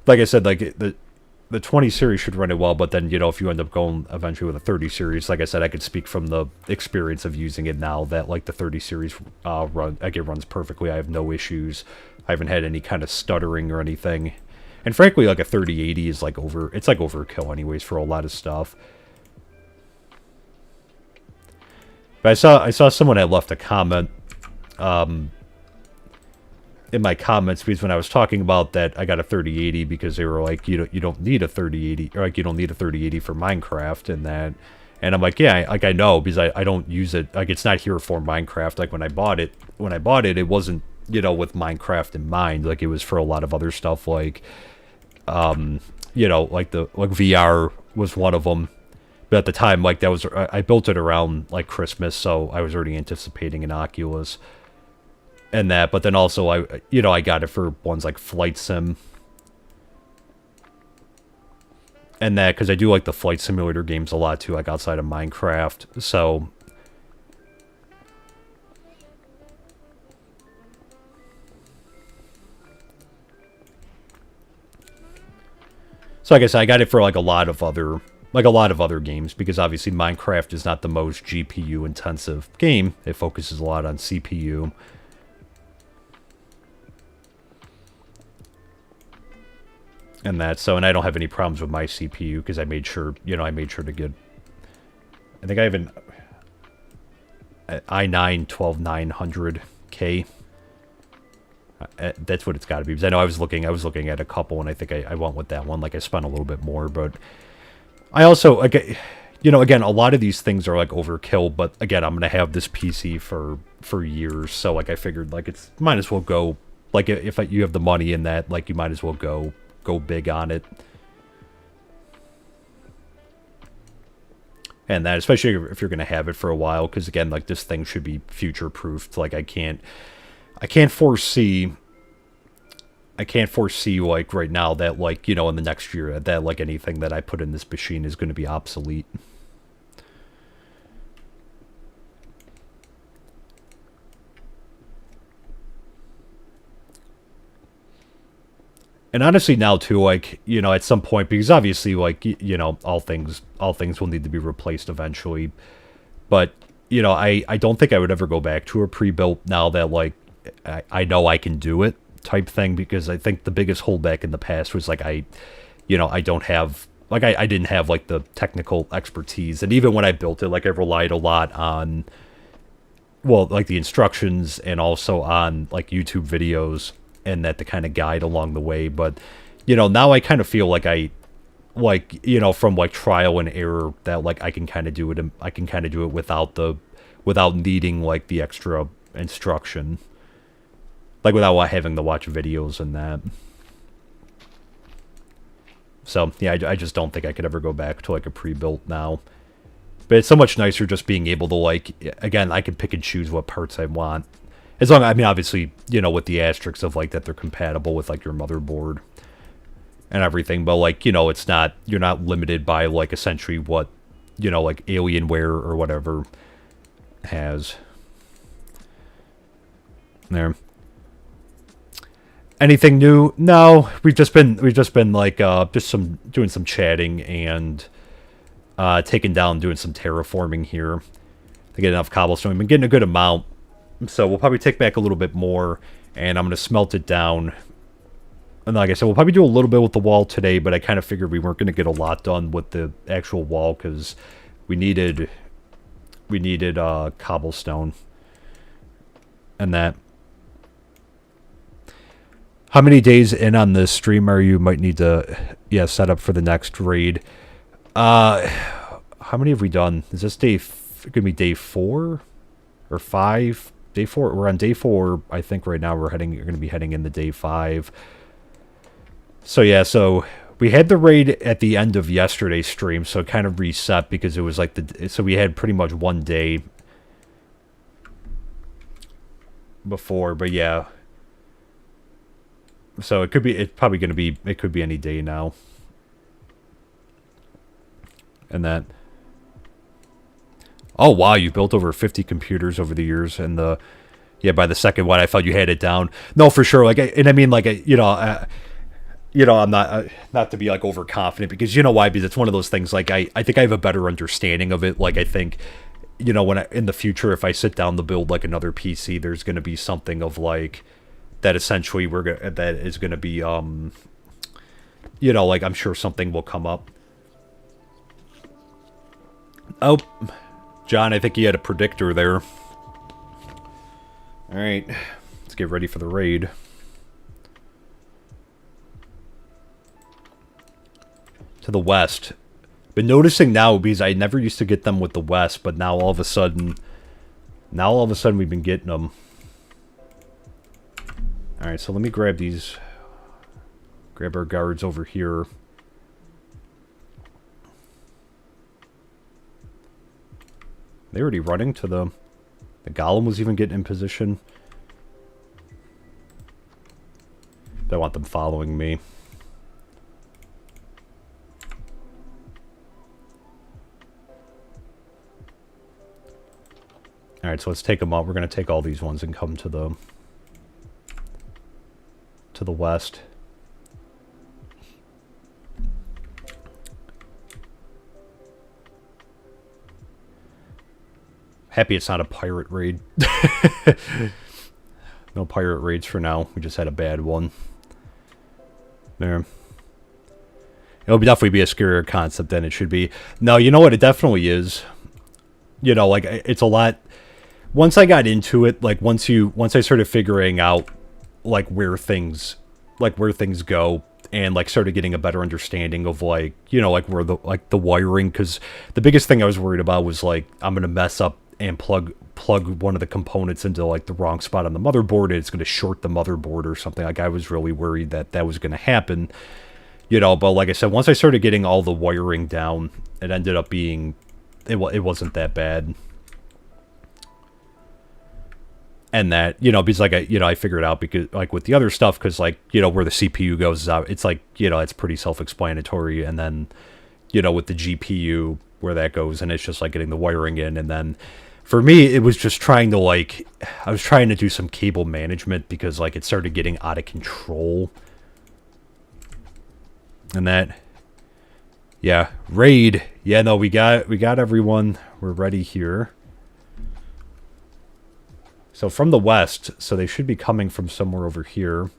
like I said, like the 20 series should run it well. But then if you end up going eventually with a 30 series, like I said, I could speak from the experience of using it now that like the 30 series it runs perfectly. I have no issues. I haven't had any kind of stuttering or anything. And frankly, like a 3080 is like it's like overkill anyways for a lot of stuff. But I saw someone had left a comment in my comments because when I was talking about that I got a 3080 because they were like you don't need a 3080 or like you don't need a 3080 for Minecraft and that. And I'm like, yeah, I know because I don't use it. Like it's not here for Minecraft. Like when I bought it, it wasn't with Minecraft in mind. Like it was for a lot of other stuff like like VR was one of them. But at the time, like that was I built it around like Christmas, so I was already anticipating an Oculus and that. But then also I got it for ones like Flight Sim and that because I do like the flight simulator games a lot too, like outside of Minecraft. So like I said, I got it for like a lot of other games because obviously Minecraft is not the most GPU intensive game. It focuses a lot on CPU. And that, so, and I don't have any problems with my CPU because I made sure to get, I think I have an i9 12900K. That's what it's got to be because I know I was looking at a couple and I think I went with that one. Like I spent a little bit more, but I also like again a lot of these things are like overkill. But again, I'm gonna have this PC for years, so like I figured like it's might as well go like if you have the money in that like you might as well go big on it. And that especially if you're gonna have it for a while because again like this thing should be future proofed. Like I can't foresee like right now that like in the next year that like anything that I put in this machine is going to be obsolete. And honestly now too like at some point because obviously like all things will need to be replaced eventually. But I don't think I would ever go back to a pre-built now that like I know I can do it type thing because I think the biggest holdback in the past was like I don't have like I didn't have like the technical expertise, and even when I built it like I relied a lot on like the instructions and also on like YouTube videos and that to kind of guide along the way. But now I kind of feel like from like trial and error that like I can kind of do it without needing like the extra instruction. Like without having to watch videos and that. So, yeah, I just don't think I could ever go back to like a pre-built now. But it's so much nicer just being able to like, again, I can pick and choose what parts I want. As long, I mean, obviously, with the asterisks of like that they're compatible with like your motherboard and everything. But like, it's not, you're not limited by like essentially what, like Alienware or whatever has. There. Anything new? No, we've just been like doing some chatting and doing some terraforming here to get enough cobblestone. We've been getting a good amount, so we'll probably take back a little bit more, and I'm gonna smelt it down. And like I said, we'll probably do a little bit with the wall today, but I kind of figured we weren't gonna get a lot done with the actual wall because we needed cobblestone and that. How many days in on the stream are you? Might need to, set up for the next raid. How many have we done? Is this gonna be day 4 or 5? day 4. We're on day 4. I think right now we're going to be heading into day 5. So yeah, so we had the raid at the end of yesterday's stream, so it kind of reset because it was like so we had pretty much one day before, but yeah. So it could be, it could be any day now. And that. Oh wow, you built over 50 computers over the years, and yeah, by the second one I thought you had it down. No, for sure. Like, and I mean, like, I'm not to be like overconfident, because you know why? Because it's one of those things. Like, I think I have a better understanding of it. Like, I think, when in the future, if I sit down to build like another PC, there's going to be something of like that. Essentially, that is going to be like, I'm sure something will come up. Oh, John, I think he had a predictor there. All right, let's get ready for the raid. To the west. Been noticing now, because I never used to get them with the west, but now all of a sudden we've been getting them. All right, so let me grab our guards over here. They already running to the golem was even getting in position. I want them following me. Alright, so let's take them up. We're going to take all these ones and come to the west. Happy it's not a pirate raid. No pirate raids for now. We just had a bad one. There. It'll definitely be a scarier concept than it should be. No, you know what? It definitely is. Like, it's a lot. Once I got into it, like, once I started figuring out, like, where things go, and, like, started getting a better understanding of, like, like, where the wiring, because the biggest thing I was worried about was, like, I'm going to mess up and plug one of the components into, like, the wrong spot on the motherboard, and it's going to short the motherboard or something. Like, I was really worried that was going to happen, but like I said, once I started getting all the wiring down, it ended up being, it wasn't that bad. And that, because, like, I figured out, because, like, with the other stuff, because, like, where the CPU goes out, it's like, it's pretty self-explanatory. And then, with the GPU, where that goes, and it's just, like, getting the wiring in. And then, for me, it was just trying to, like, I was trying to do some cable management, because, like, it started getting out of control. And that, yeah, raid. Yeah, no, we got everyone. We're ready here. So from the west, so they should be coming from somewhere over here.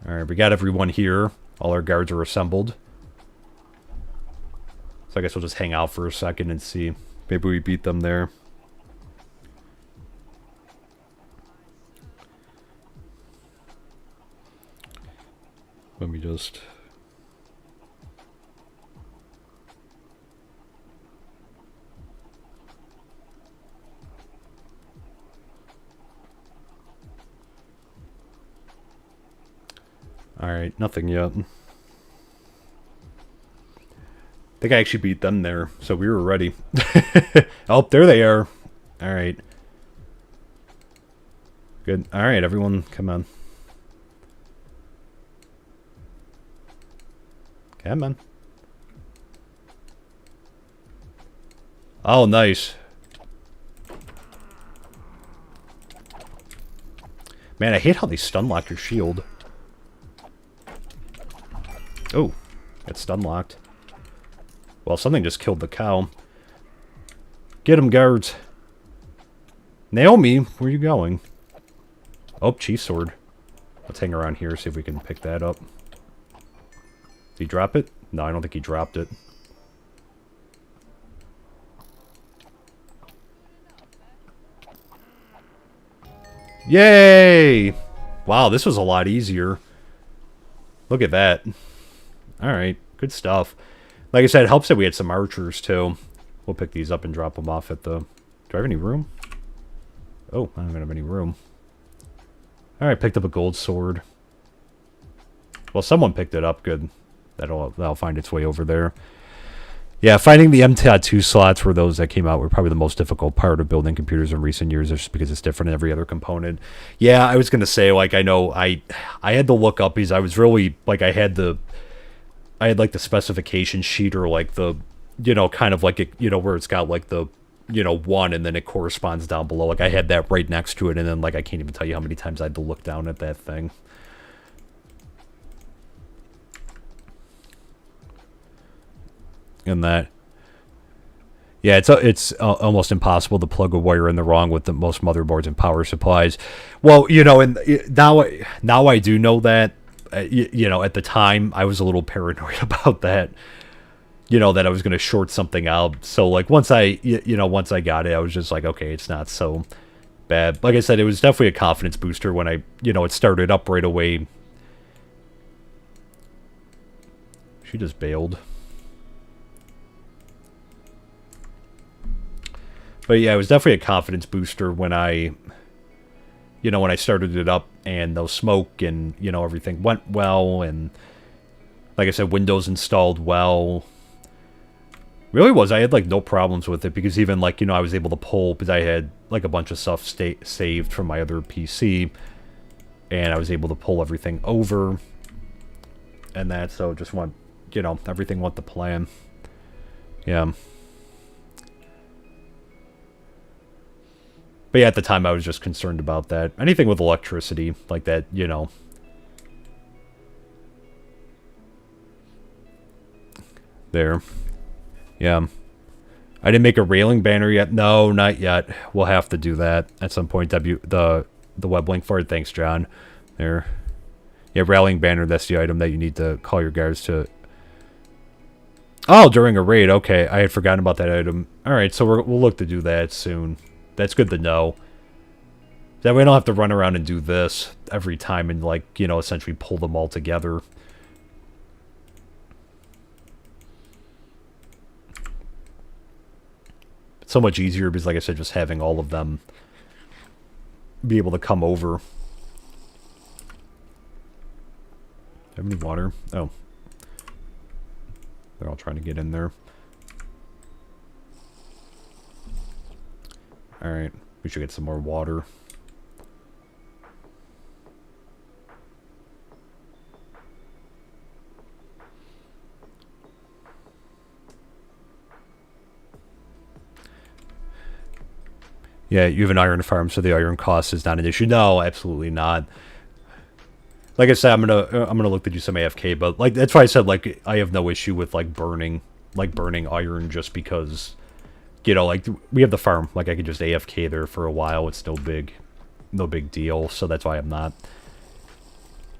All right, we got everyone here. All our guards are assembled. So I guess we'll just hang out for a second and see. Maybe we beat them there. Let me just... Alright, nothing yet. I think I actually beat them there, so we were ready. Oh, there they are. Alright. Good. Alright, everyone, come on. Come on. Oh, nice. Man, I hate how they stun lock your shield. Oh, got stun locked. Well, something just killed the cow. Get him, guards. Naomi, where are you going? Oh, Chief Sword. Let's hang around here, see if we can pick that up. Did he drop it? No, I don't think he dropped it. Yay! Wow, this was a lot easier. Look at that. Alright, good stuff. Like I said, it helps that we had some archers, too. We'll pick these up and drop them off at the... Do I have any room? Oh, I don't have any room. Alright, picked up a gold sword. Well, someone picked it up. Good. That'll find its way over there. Yeah, finding the MTOT2 slots were those that came out were probably the most difficult part of building computers in recent years, just because it's different in every other component. Yeah, I was gonna say, like, I know I had to look up because I was really like I had like the specification sheet, or like the, you know, kind of like it, you know, where it's got like the, you know, 1 and then it corresponds down below. Like I had that right next to it, and then like I can't even tell you how many times I had to look down at that thing. And that, yeah, it's almost impossible to plug a wire in the wrong with the most motherboards and power supplies. Well, you know, and now I do know that. You know, at the time I was a little paranoid about that. You know, that I was going to short something out. So like once I got it, I was just like, okay, it's not so bad. Like I said, it was definitely a confidence booster when it started up right away. She just bailed. But yeah, it was definitely a confidence booster when I started it up, and the smoke and, you know, everything went well, and like I said, Windows installed well. Really was. I had like no problems with it, because even like, you know, I was able to pull, because I had like a bunch of stuff saved from my other PC, and I was able to pull everything over, and that, so just went, you know, everything went to plan. Yeah. But yeah, at the time I was just concerned about that. Anything with electricity like that, you know. There. Yeah. I didn't make a railing banner yet. No, not yet. We'll have to do that at some point. The web link for it. Thanks, John. There. Yeah, railing banner, that's the item that you need to call your guards to. Oh, during a raid. Okay, I had forgotten about that item. Alright, so we'll look to do that soon. That's good to know. That way I don't have to run around and do this every time and, like, you know, essentially pull them all together. It's so much easier because, like I said, just having all of them be able to come over. Have any water? Oh. They're all trying to get in there. Alright, we should get some more water. Yeah, you have an iron farm, so the iron cost is not an issue. No, absolutely not. Like I said, I'm gonna look to do some AFK, but like that's why I said, like, I have no issue with like burning iron, just because, you know, like, we have the farm. Like, I could just AFK there for a while. It's no big deal. So that's why I'm not,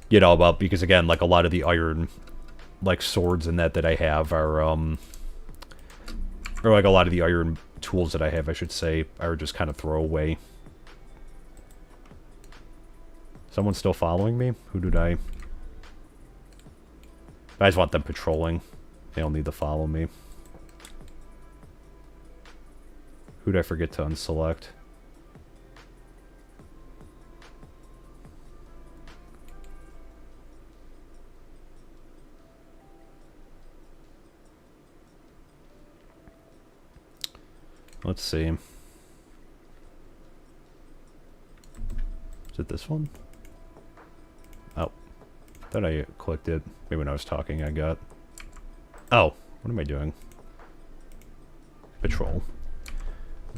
you know, because again, like, a lot of the iron, like, swords and that I have are, or like a lot of the iron tools that I have, I should say, are just kind of throwaway. Someone's still following me? Who did I just want them patrolling. They don't need to follow me. Who did I forget to unselect? Let's see. Is it this one? Oh. Thought I clicked it. Maybe when I was talking I got... Oh. What am I doing? Patrol.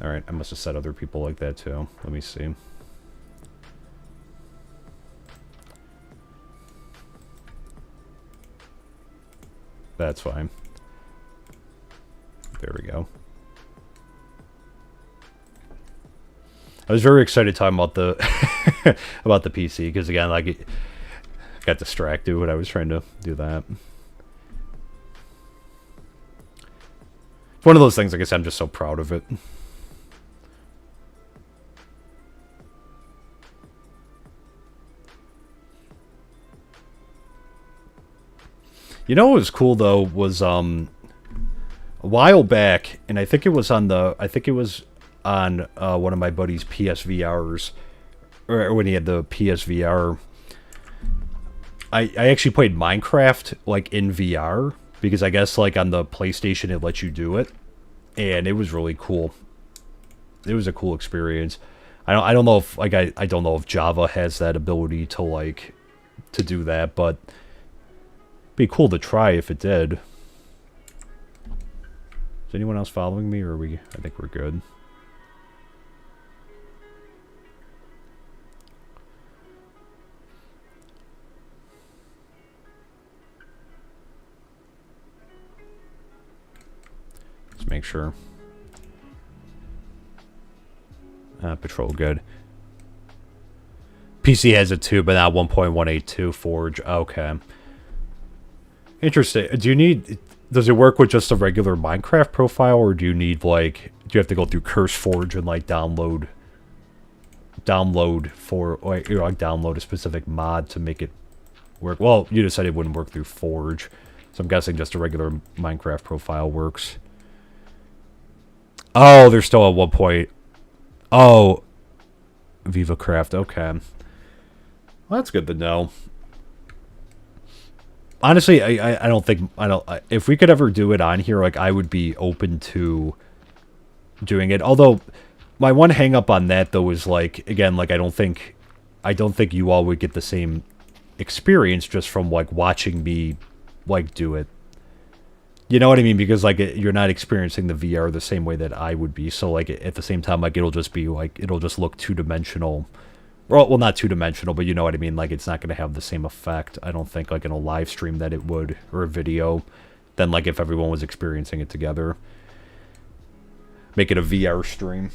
Alright, I must have set other people like that too. Let me see. That's fine. There we go. I was very excited talking about the about the PC, because again, like, I got distracted when I was trying to do that. It's one of those things, like I said, I'm just so proud of it. You know what was cool though was a while back, and I think it was on the on one of my buddy's PSVRs, or when he had the PSVR. I actually played Minecraft like in VR because I guess like on the PlayStation it lets you do it, and it was really cool. It was a cool experience. I don't know if like I don't know if Java has that ability to like to do that, but it'd be cool to try if it did. Is anyone else following me, or are we? I think we're good. Let's make sure. Patrol good. PC has it too, but not 1.182 Forge. Okay. Interesting. Do you need... Does it work with just a regular Minecraft profile, or do you need, like... Do you have to go through CurseForge and, like, download for... Or, you know, like, download a specific mod to make it work? Well, you just said it wouldn't work through Forge. So I'm guessing just a regular Minecraft profile works. Oh, there's still a 1. Oh, VivaCraft. Okay, well, that's good to know. Honestly, I don't think if we could ever do it on here, like I would be open to doing it. Although my one hang up on that though is like again, like I don't think you all would get the same experience just from like watching me like do it. You know what I mean? Because, like, you're not experiencing the VR the same way that I would be. So, like, at the same time, like, it'll just be, like, it'll just look two-dimensional. Well, not two-dimensional, but you know what I mean? Like, it's not going to have the same effect, I don't think, like, in a live stream that it would, or a video, than, like, if everyone was experiencing it together. Make it a VR stream.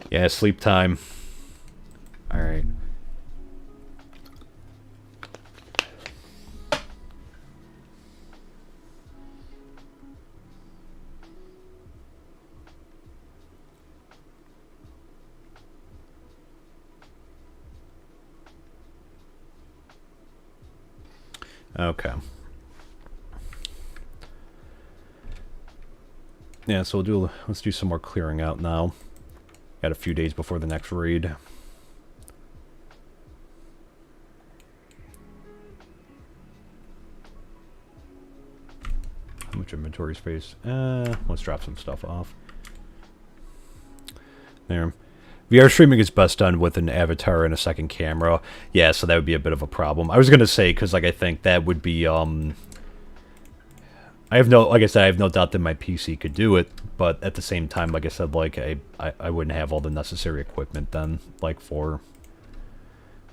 Yeah, sleep time. Alright. Okay. Yeah, so let's do some more clearing out now. Got a few days before the next raid. How much inventory space? Let's drop some stuff off. There. VR streaming is best done with an avatar and a second camera. Yeah, so that would be a bit of a problem. I was gonna say because like I think that would be like I said, I have no doubt that my PC could do it, but at the same time, like I said, like I wouldn't have all the necessary equipment then, like for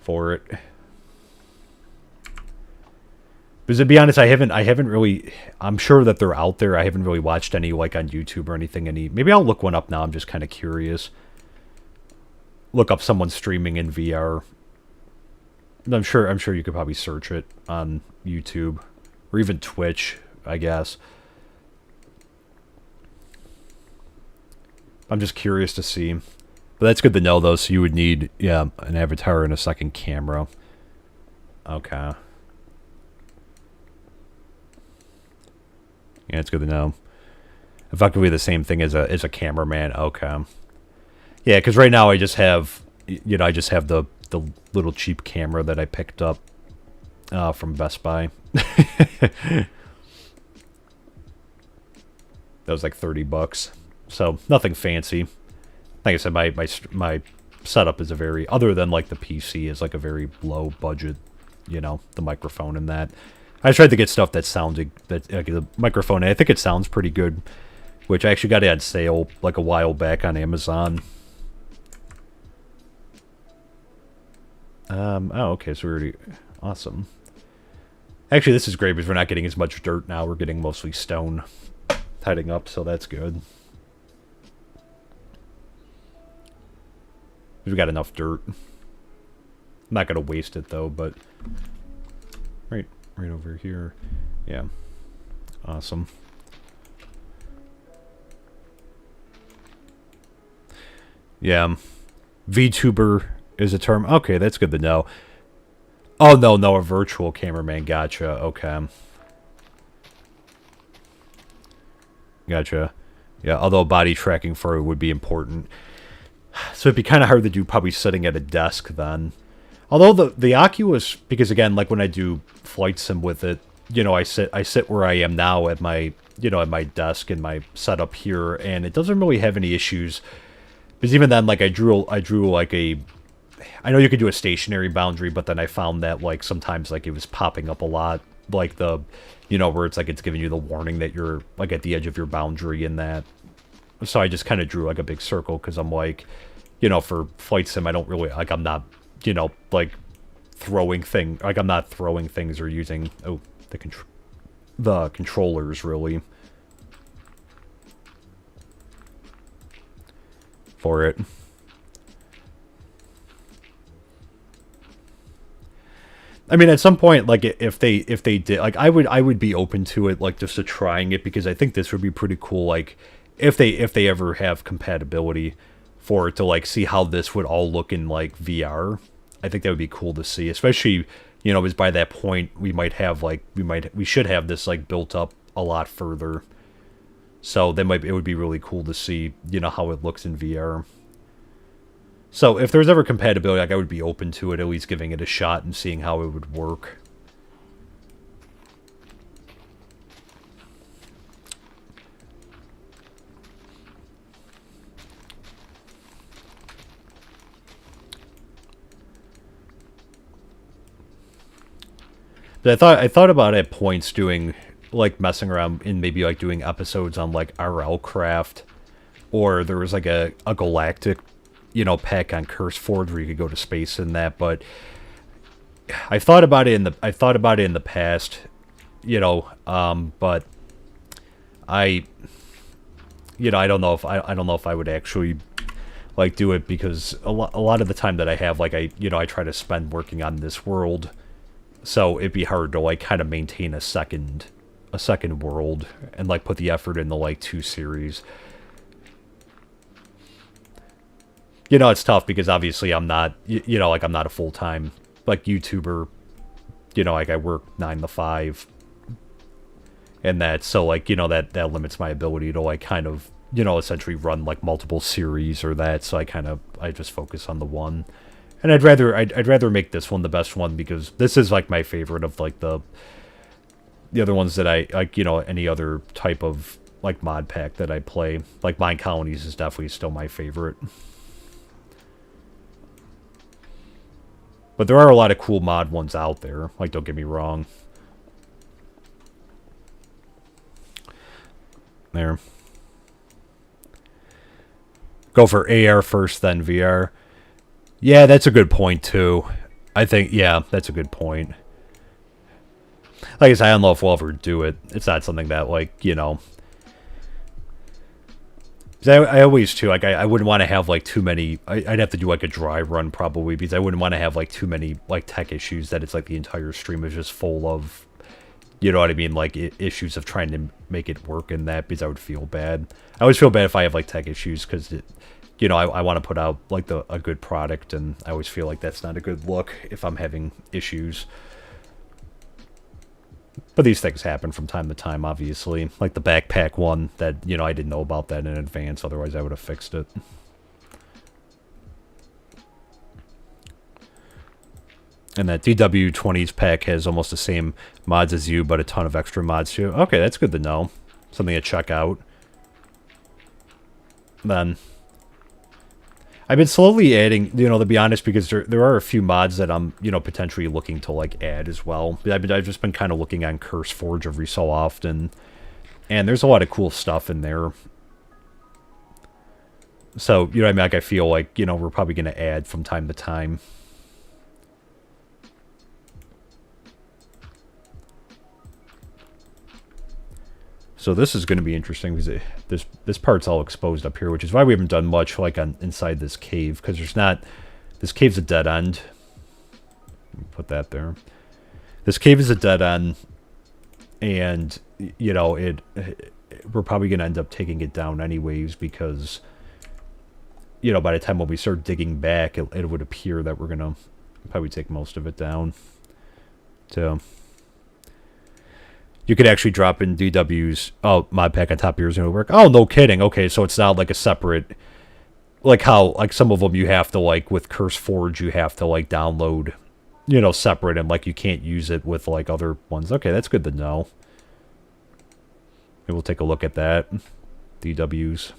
it. Because to be honest, I haven't really. I'm sure that they're out there. I haven't really watched any like on YouTube or anything. Maybe I'll look one up now. I'm just kind of curious. Look up someone streaming in VR. I'm sure you could probably search it on YouTube or even Twitch, I guess. I'm just curious to see. But that's good to know though, so you would need an avatar and a second camera. Okay. Yeah, it's good to know. Effectively the same thing as a cameraman. Okay. Yeah, because right now I just have, the little cheap camera that I picked up from Best Buy. That was like $30, so nothing fancy. Like I said, my setup is other than like the PC is like a very low budget, the microphone and that. I tried to get stuff that sounded the microphone. I think it sounds pretty good, which I actually got it on sale like a while back on Amazon. Oh, okay, so we're already... Awesome. Actually, this is great because we're not getting as much dirt now. We're getting mostly stone tidying up, so that's good. We've got enough dirt. I'm not going to waste it, though, but... Right over here. Yeah. Awesome. Yeah. VTuber is a term. Okay, that's good to know. Oh, no, a virtual cameraman. Gotcha. Okay. Gotcha. Yeah, although body tracking for it would be important. So it'd be kind of hard to do probably sitting at a desk then. Although the Oculus, because again, like when I do flight sim with it, I sit where I am now at my at my desk in my setup here, and it doesn't really have any issues. Because even then, like I drew like a, I know you could do a stationary boundary, but then I found that like sometimes like it was popping up a lot, like the, where it's like it's giving you the warning that you're like at the edge of your boundary and that. So I just kind of drew like a big circle because I'm like, for flight sim, I don't really like, I'm not, like I'm not throwing things or using the controllers really for it. I mean, at some point, like if they did, like I would be open to it, like just to trying it, because I think this would be pretty cool. Like if they ever have compatibility for it to like see how this would all look in like VR. I think that would be cool to see, especially because by that point we might have like we should have this like built up a lot further. So it would be really cool to see how it looks in VR. So if there's ever compatibility, like I would be open to it, at least giving it a shot and seeing how it would work. But I thought about at points doing like messing around and maybe like doing episodes on like RL Craft, or there was like a galactic pack on Curse Forge where you could go to space in that. But I thought about it in the past, but I I don't know if I don't know if I would actually like do it, because a lot of the time that I have, like I try to spend working on this world, so it'd be hard to like kind of maintain a second world and like put the effort in the like 2 series. It's tough because obviously I'm not, like I'm not a full-time like YouTuber. Like I work 9 to 5, and that, so like that limits my ability to like kind of essentially run like multiple series or that. So I just focus on the one, and I'd rather make this one the best one, because this is like my favorite of like the other ones that I like. Any other type of like mod pack that I play, like MineColonies is definitely still my favorite. But there are a lot of cool mod ones out there, like don't get me wrong. There. Go for AR first, then VR. Yeah, that's a good point too. I think, yeah, that's a good point. Like I said, I don't know if we'll ever do it. It's not something that, like, I always, too, like, I wouldn't want to have, like, too many... I'd have to do, like, a dry run, probably, because I wouldn't want to have, like, too many, like, tech issues that it's, like, the entire stream is just full of, you know what I mean, like, issues of trying to make it work in that, because I would feel bad. I always feel bad if I have, like, tech issues, because, I want to put out, like, a good product, and I always feel like that's not a good look if I'm having issues. But these things happen from time to time, obviously. Like the backpack one that, I didn't know about that in advance, otherwise I would have fixed it. And that DW20's pack has almost the same mods as you, but a ton of extra mods too. Okay, that's good to know. Something to check out. Then I've been slowly adding, to be honest, because there are a few mods that I'm, potentially looking to, like, add as well. I've just been kind of looking on Curse Forge every so often, and there's a lot of cool stuff in there. So, what I mean? Like, I feel like, we're probably going to add from time to time. So this is going to be interesting, because this part's all exposed up here, which is why we haven't done much like inside this cave, because there's not... This cave's a dead end. Put that there. This cave is a dead end, and we're probably going to end up taking it down anyways, because by the time when we start digging back, it would appear that we're going to probably take most of it down. So You could actually drop in DW's mod pack on top of yours and it would work. Oh, no kidding. Okay, so it's not like a separate, like how like some of them you have to like with CurseForge you have to like download, you know, separate, and like you can't use it with like other ones. Okay, that's good to know. Maybe we'll take a look at that. DW's.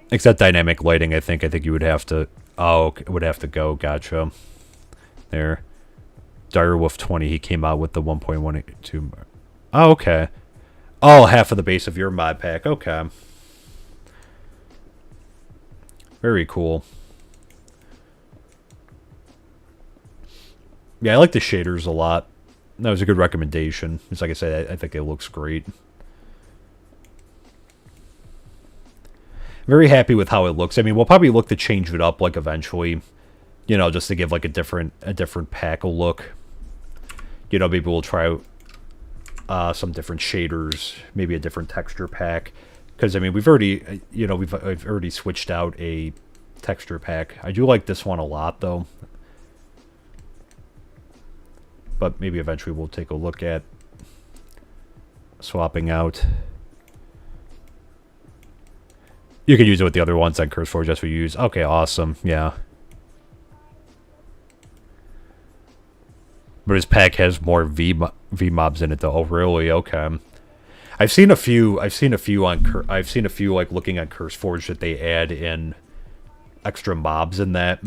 Except dynamic lighting, I think you would have to. Oh, it would have to go. Gotcha. There. Direwolf 20. He came out with the 1.12. Oh, okay. Oh, half of the base of your mod pack. Okay. Very cool. Yeah, I like the shaders a lot. That was a good recommendation. It's like I said, I think it looks great. Very happy with how it looks. I mean, we'll probably look to change it up like eventually, you know, just to give like a different pack a look. You know, maybe we'll try some different shaders, maybe a different texture pack. Because I mean, we've already, you know, I've already switched out a texture pack. I do like this one a lot though. But maybe eventually we'll take a look at swapping out. You can use it with the other ones on CurseForge as we use. Okay, awesome. Yeah. But his pack has more V mobs in it though. Oh, really? Okay. I've seen a few like looking at CurseForge that they add in extra mobs in that.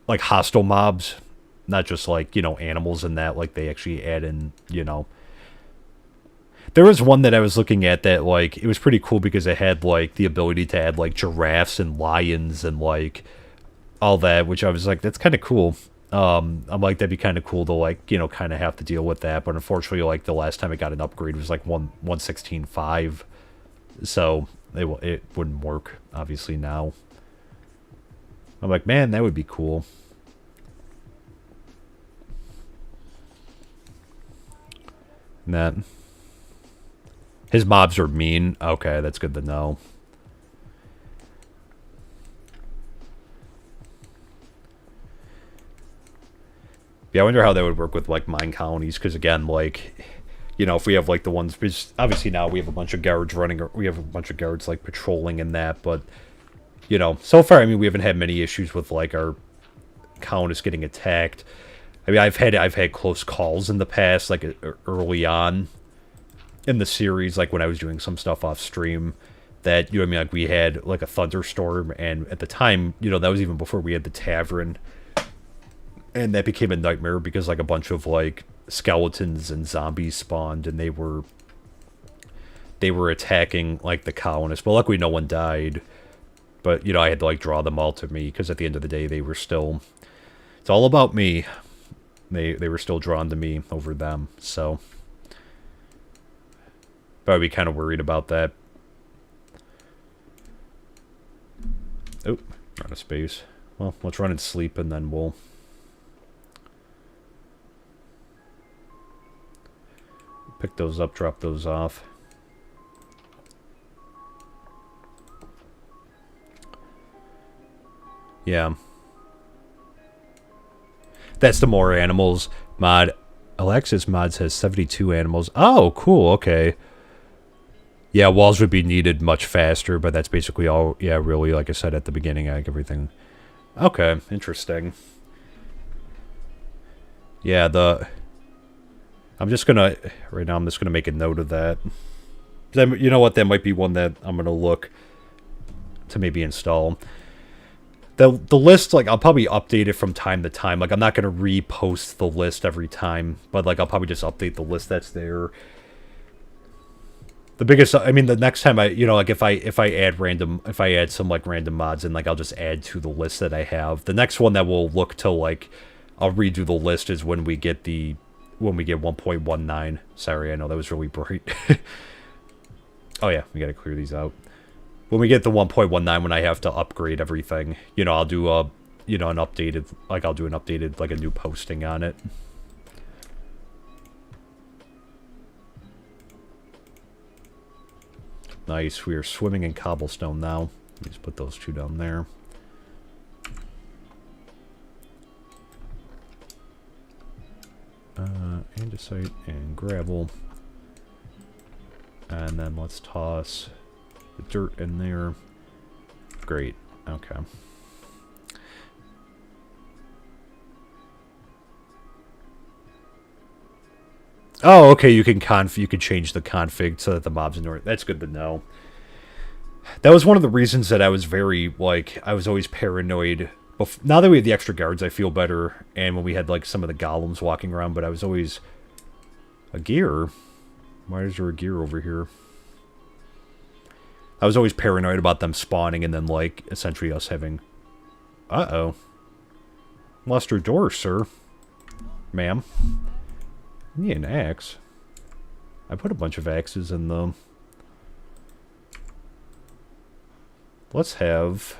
Like hostile mobs, not just like, you know, animals in that, like they actually add in, you know. There was one that I was looking at that, like, it was pretty cool because it had, like, the ability to add, like, giraffes and lions and, like, all that, which I was like, that's kind of cool. I'm like, that'd be kind of cool to, like, you know, kind of have to deal with that. But unfortunately, like, the last time it got an upgrade was, like, 1.16.5. So it wouldn't work, obviously, now. I'm like, man, that would be cool. And that... His mobs are mean. Okay, that's good to know. Yeah, I wonder how that would work with, like, MineColonies, because, again, like, you know, if we have, like, the ones... Because obviously now we have a bunch of guards running, or we have a bunch of guards, like, patrolling in that, but, you know, so far, I mean, we haven't had many issues with, like, our colonists getting attacked. I mean, I've had close calls in the past, like, early on in the series, like when I was doing some stuff off stream, that, you know what I mean, like we had like a thunderstorm, and at the time, you know, that was even before we had the tavern, and that became a nightmare because like a bunch of like skeletons and zombies spawned, and they were attacking like the colonists. But luckily no one died, but you know, I had to like draw them all to me because at the end of the day they were still, it's all about me. They were still drawn to me over them, so but I'd be kind of worried about that. Oh, out of space. Well, let's run and sleep, and then we'll... pick those up, drop those off. Yeah. That's the more animals mod. Alexis Mods has 72 animals. Oh, cool, okay. Yeah, walls would be needed much faster, but that's basically all. Yeah, really, like I said at the beginning, like everything. Okay, interesting. Yeah, I'm just gonna... Right now, I'm just gonna make a note of that. You know what? That might be one that I'm gonna look to maybe install. The list, like, I'll probably update it from time to time. Like, I'm not gonna repost the list every time, but, like, I'll probably just update the list that's there. The biggest, I mean, the next time you know, like if I add some like random mods in, like I'll just add to the list that I have. The next one that we'll look to, like, I'll redo the list is when we get 1.19. Sorry, I know that was really bright. Oh yeah, we gotta clear these out. When we get the 1.19, when I have to upgrade everything, you know, I'll do a, you know, an updated, like I'll do an updated, like a new posting on it. Nice, we are swimming in cobblestone now. Let me just put those two down there. andesite and gravel. And then let's toss the dirt in there. Great. Okay. Oh, okay, you can change the config so that the mobs ignore it. That's good to know. That was one of the reasons that I was very, like, I was always paranoid. Now that we have the extra guards, I feel better. And when we had, like, some of the golems walking around, but I was always... A gear? Why is there a gear over here? I was always paranoid about them spawning and then, like, essentially us having... Uh-oh. Lost your door, sir. Ma'am. You need an axe. I put a bunch of axes in the... Let's have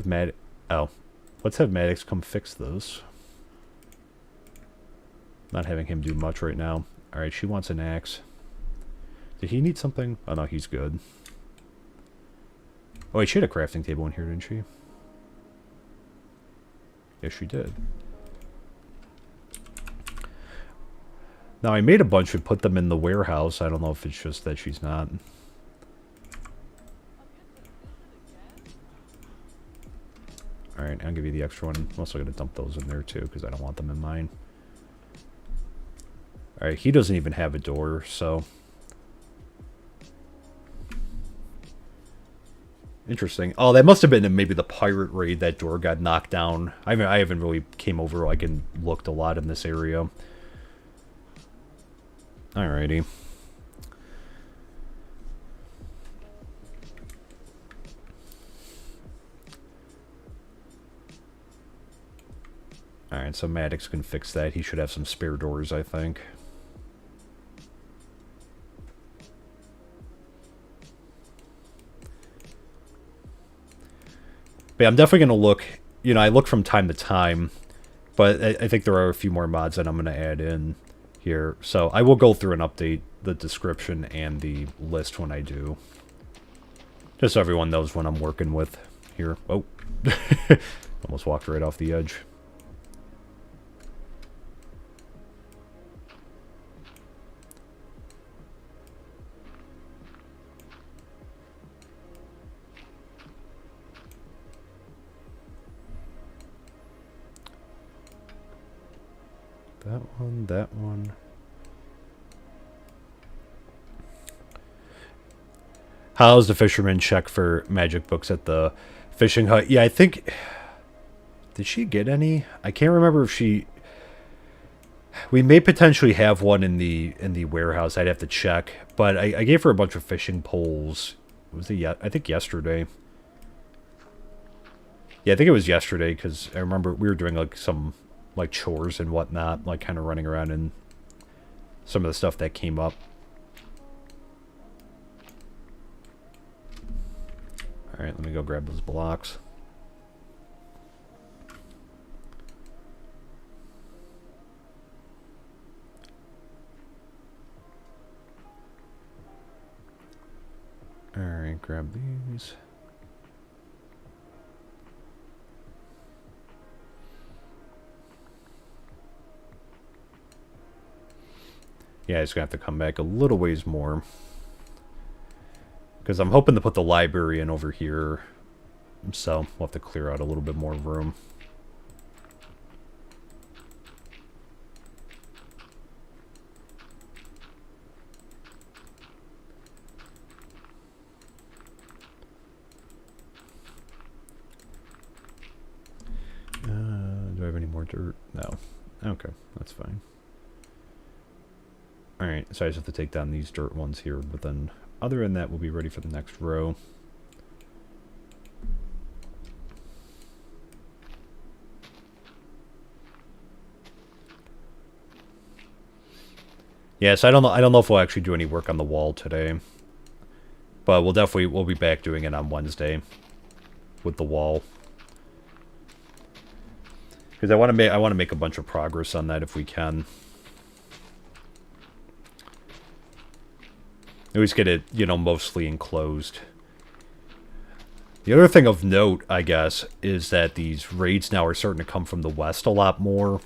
Mad... Oh. Let's have Maddox come fix those. Not having him do much right now. Alright, she wants an axe. Did he need something? Oh no, he's good. Oh wait, she had a crafting table in here, didn't she? Yes, she did. Now, I made a bunch and put them in the warehouse. I don't know if it's just that she's not. Alright, I'll give you the extra one. I'm also going to dump those in there, too, because I don't want them in mine. Alright, he doesn't even have a door, so... Interesting. Oh, that must have been in maybe the pirate raid that door got knocked down. I mean, I haven't really came over like and looked a lot in this area. Alrighty. Alright, so Maddox can fix that. He should have some spare doors, I think. But yeah, I'm definitely going to look, you know, I look from time to time, but I think there are a few more mods that I'm going to add in here. So I will go through and update the description and the list when I do. Just so everyone knows what I'm working with here. Oh, almost walked right off the edge. That one, that one. How's the fisherman check for magic books at the fishing hut? Yeah, I think... Did she get any? I can't remember if she... We may potentially have one in the warehouse. I'd have to check. But I gave her a bunch of fishing poles. Was it I think yesterday. Yeah, I think it was yesterday, because I remember we were doing like some... like chores and whatnot, like kind of running around and some of the stuff that came up. Alright, let me go grab those blocks. Alright, grab these. Yeah, it's going to have to come back a little ways more. Because I'm hoping to put the library in over here. So we'll have to clear out a little bit more room. Do I have any more dirt? No. Okay, that's fine. Alright, so I just have to take down these dirt ones here, but then other than that, we'll be ready for the next row. Yes, I don't know if we'll actually do any work on the wall today. But we'll be back doing it on Wednesday with the wall. Because I want to make a bunch of progress on that if we can. At least get it, you know, mostly enclosed. The other thing of note, I guess, is that these raids now are starting to come from the west a lot more.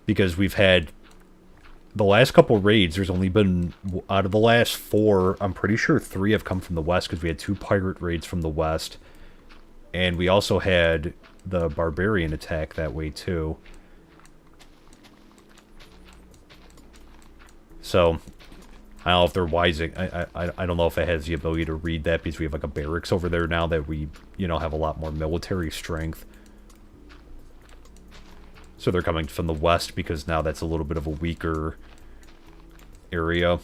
Because we've had the last couple raids, there's only been, out of the last 4, I'm pretty sure 3 have come from the west, because we had 2 pirate raids from the west. And we also had the barbarian attack that way, too. So, I don't know if they're wising. I don't know if it has the ability to read that, because we have like a barracks over there now that we, you know, have a lot more military strength. So they're coming from the west because now that's a little bit of a weaker area.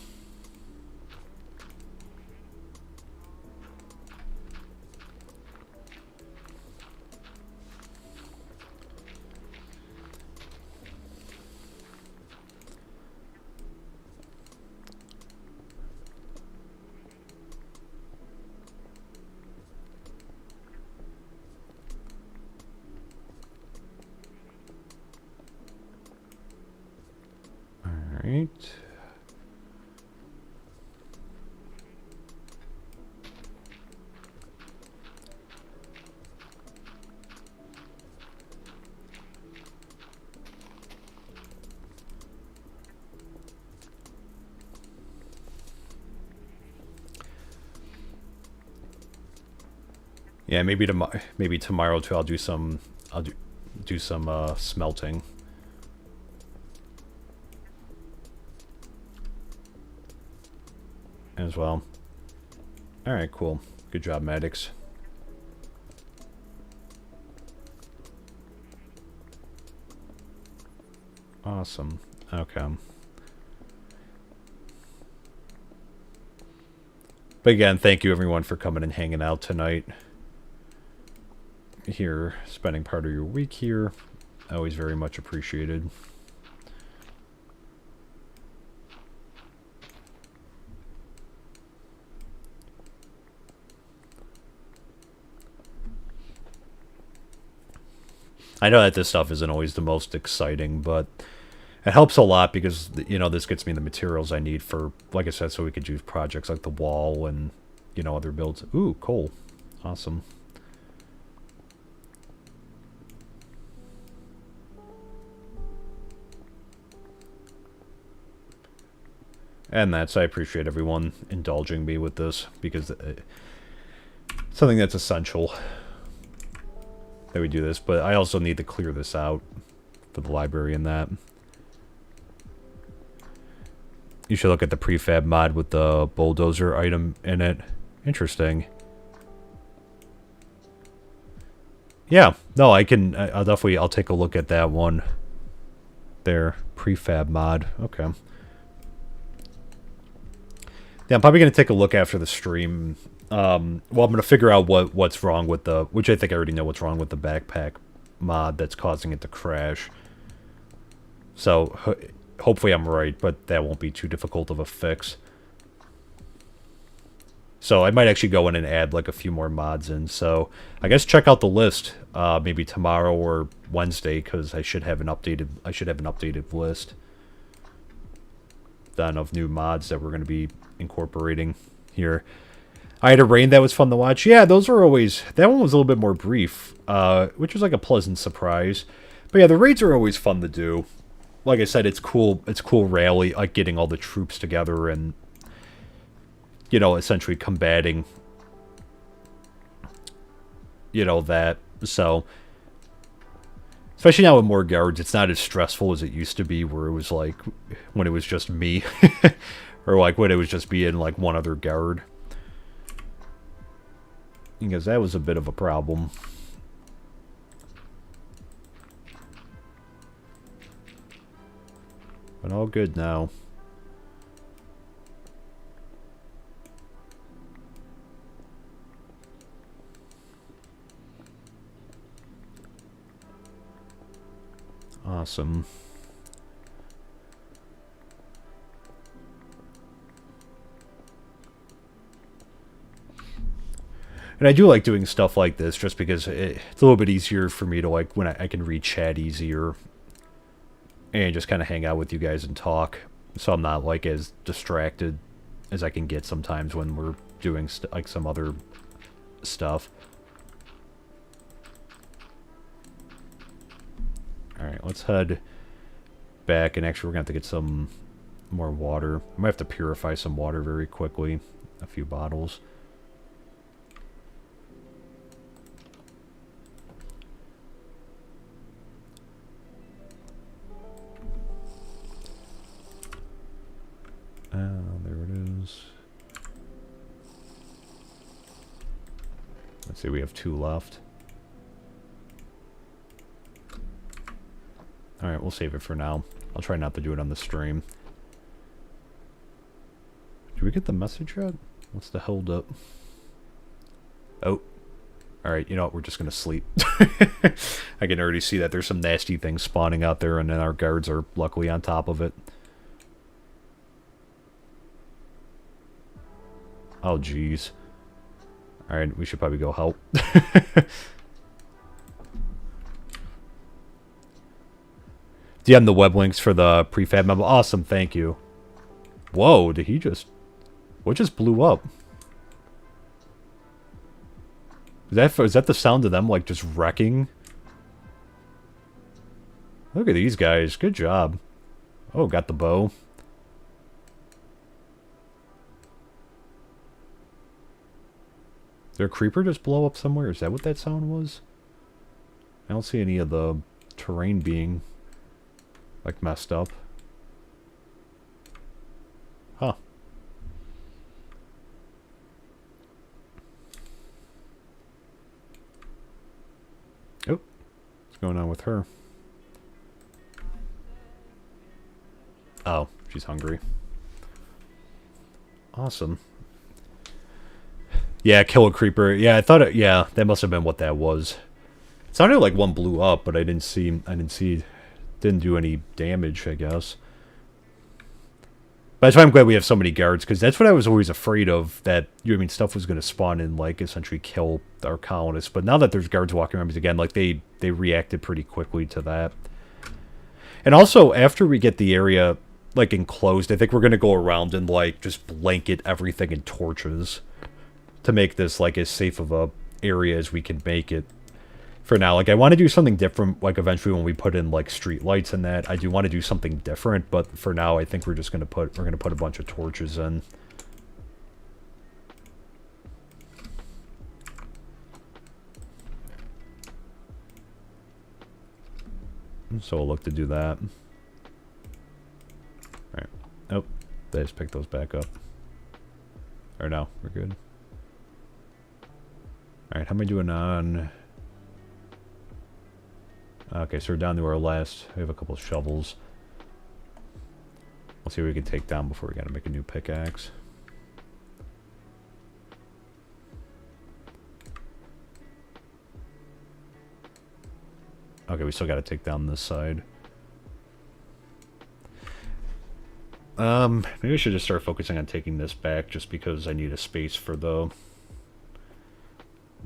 Right. Yeah, maybe tomorrow too. I'll do some smelting. As well. Alright, cool. Good job, Maddox. Awesome. Okay. But again, thank you everyone for coming and hanging out tonight. Here, spending part of your week here. Always very much appreciated. I know that this stuff isn't always the most exciting, but it helps a lot because, you know, this gets me the materials I need for, like I said, so we could do projects like the wall and, you know, other builds. Ooh, coal. Awesome. And I appreciate everyone indulging me with this because it's something that's essential that we do this, but I also need to clear this out for the library and that. You should look at the prefab mod with the bulldozer item in it. Interesting. Yeah, no, I'll take a look at that one there. Prefab mod. Okay. Yeah, I'm probably going to take a look after the stream. Well, I'm going to figure out what's wrong with which I think I already know what's wrong with the backpack mod that's causing it to crash. So, hopefully I'm right, but that won't be too difficult of a fix. So, I might actually go in and add like a few more mods in. So, I guess check out the list maybe tomorrow or Wednesday, because I should have an updated list then of new mods that we're going to be incorporating here. I had a rain that was fun to watch. Yeah, those are always... That one was a little bit more brief, which was like a pleasant surprise. But yeah, the raids are always fun to do. Like I said, it's cool. It's cool rally, like getting all the troops together and, you know, essentially combating, you know, that. So, especially now with more guards, it's not as stressful as it used to be, where it was like when it was just me, or like when it was just being like one other guard. Because that was a bit of a problem. But all good now. Awesome. And I do like doing stuff like this just because it's a little bit easier for me to, like, when I can read chat easier and just kind of hang out with you guys and talk. So I'm not, like, as distracted as I can get sometimes when we're doing, like, some other stuff. Alright, let's head back, and actually we're going to have to get some more water. I might have to purify some water very quickly. A few bottles. There it is. Let's see, we have 2 left. Alright, we'll save it for now. I'll try not to do it on the stream. Did we get the message yet? What's the hold up? Oh. Alright, you know what? We're just gonna sleep. I can already see that there's some nasty things spawning out there, and then our guards are luckily on top of it. Oh, jeez. Alright, we should probably go help. DM the web links for the prefab memo. Awesome, thank you. Whoa, did he just... What just blew up? Is that the sound of them, like, just wrecking? Look at these guys. Good job. Oh, got the bow. Did a creeper just blow up somewhere? Is that what that sound was? I don't see any of the terrain being, like, messed up. Huh. Oh. What's going on with her? Oh, she's hungry. Awesome. Yeah, kill a creeper. Yeah, I thought it, yeah, that must have been what that was. It sounded like one blew up, but I didn't didn't do any damage, I guess. But that's why I'm glad we have so many guards, because that's what I was always afraid of, that, you know, I mean, stuff was going to spawn and, like, essentially kill our colonists. But now that there's guards walking around again, like, they reacted pretty quickly to that. And also, after we get the area, like, enclosed, I think we're going to go around and, like, just blanket everything in torches to make this, like, as safe of a area as we can make it. For now, like, I want to do something different, like, eventually when we put in, like, street lights and that. I do want to do something different, but for now, I think we're just going to put a bunch of torches in. So we'll look to do that. Alright. Oh, they just picked those back up. Or no, we're good. Alright, how am I doing on... Okay, so we're down to our last... We have a couple of shovels. We'll see what we can take down before we gotta make a new pickaxe. Okay, we still gotta take down this side. Maybe I should just start focusing on taking this back, just because I need a space for the...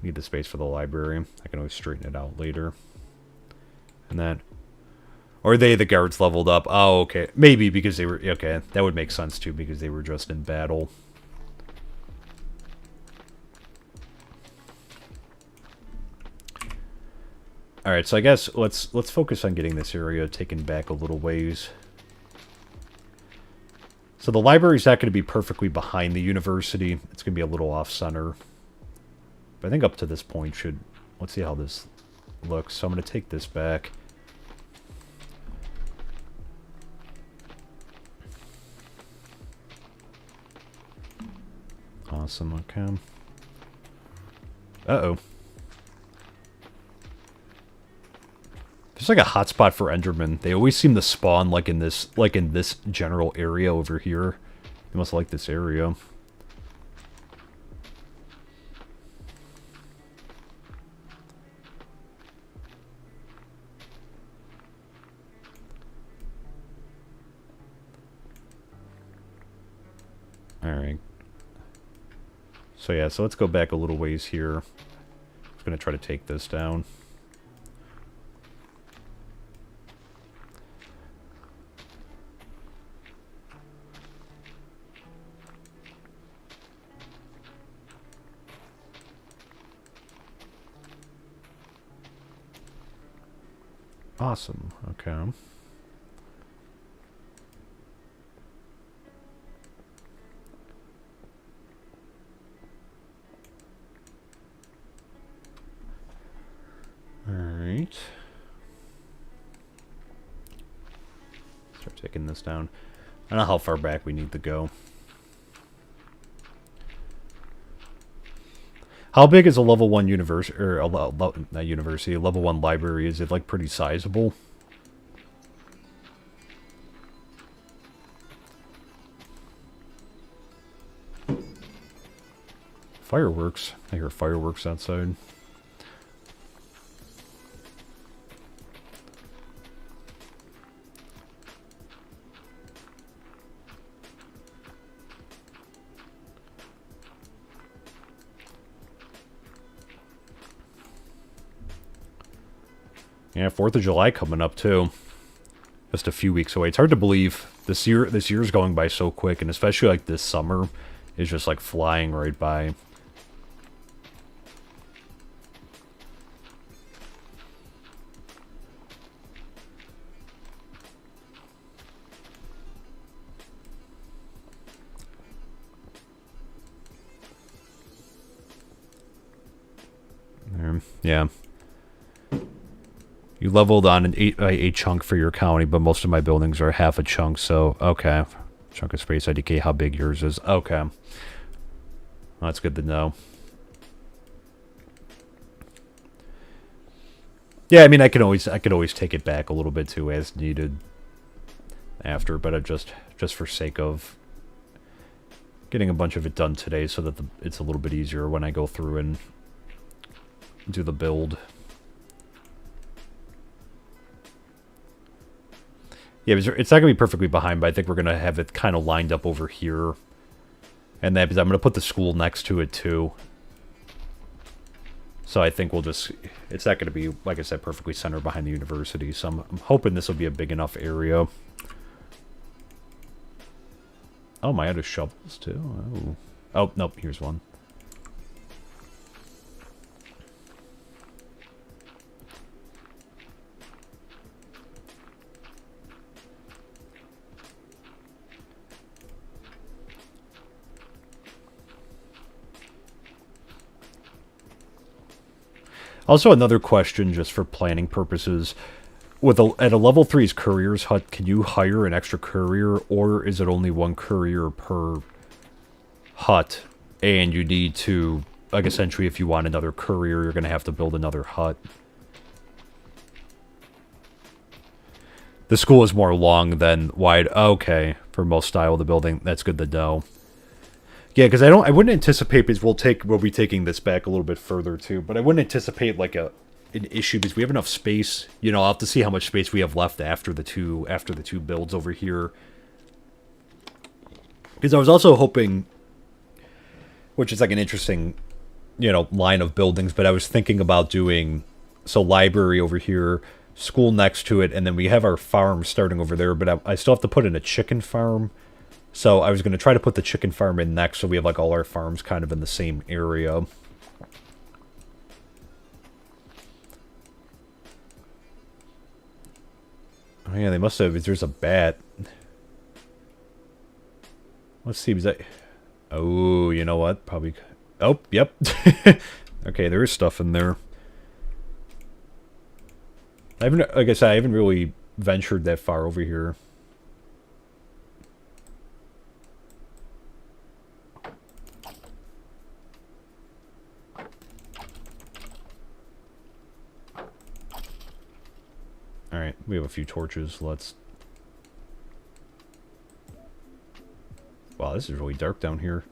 Need the space for the library. I can always straighten it out later. And then... Or the guards leveled up. Oh, okay. Maybe because they were... Okay, that would make sense too, because they were just in battle. Alright, so I guess let's focus on getting this area taken back a little ways. So the library's not going to be perfectly behind the university. It's going to be a little off-center. But I think up to this point should... Let's see how this looks. So I'm going to take this back. Awesome, okay. Uh-oh. There's like a hotspot for Enderman. They always seem to spawn like in this general area over here. They must like this area. Alright. So yeah, so let's go back a little ways here. I'm going to try to take this down. Awesome. Okay. Alright. Start taking this down. I don't know how far back we need to go. How big is a level 1 university, or not university, a level 1 library? Is it like pretty sizable? Fireworks. I hear fireworks outside. Yeah, 4th of July coming up too. Just a few weeks away. It's hard to believe this year's going by so quick, and especially like this summer is just like flying right by. Yeah. You leveled on an 8x8 chunk for your county, but most of my buildings are half a chunk, so okay. Chunk of space IDK, how big yours is. Okay. Well, that's good to know. Yeah, I mean I could always take it back a little bit too as needed after, but I just for sake of getting a bunch of it done today so that it's a little bit easier when I go through and do the build. Yeah, it's not going to be perfectly behind, but I think we're going to have it kind of lined up over here. And then I'm going to put the school next to it, too. So I think we'll just... It's not going to be, like I said, perfectly centered behind the university. So I'm hoping this will be a big enough area. Oh, my other shovels, too. Oh, nope, here's one. Also, another question, just for planning purposes. At a level 3's Courier's hut, can you hire an extra courier, or is it only one courier per hut? And you need to, like, essentially, if you want another courier, you're going to have to build another hut. The school is more long than wide. Okay, for most style of the building, that's good to know. Yeah, because I wouldn't anticipate, because we'll be taking this back a little bit further too, but I wouldn't anticipate like an issue because we have enough space. You know, I'll have to see how much space we have left after the two builds over here. Because I was also hoping, which is like an interesting, you know, line of buildings, but I was thinking about doing library over here, school next to it, and then we have our farm starting over there, but I still have to put in a chicken farm. So I was going to try to put the chicken farm in next, so we have like all our farms kind of in the same area. Oh yeah, they must have. There's a bat. Let's see. Was that? Oh, you know what? Probably. Oh, yep. Okay, there is stuff in there. Like I said, I haven't really ventured that far over here. Alright, we have a few torches. Let's... Wow, this is really dark down here.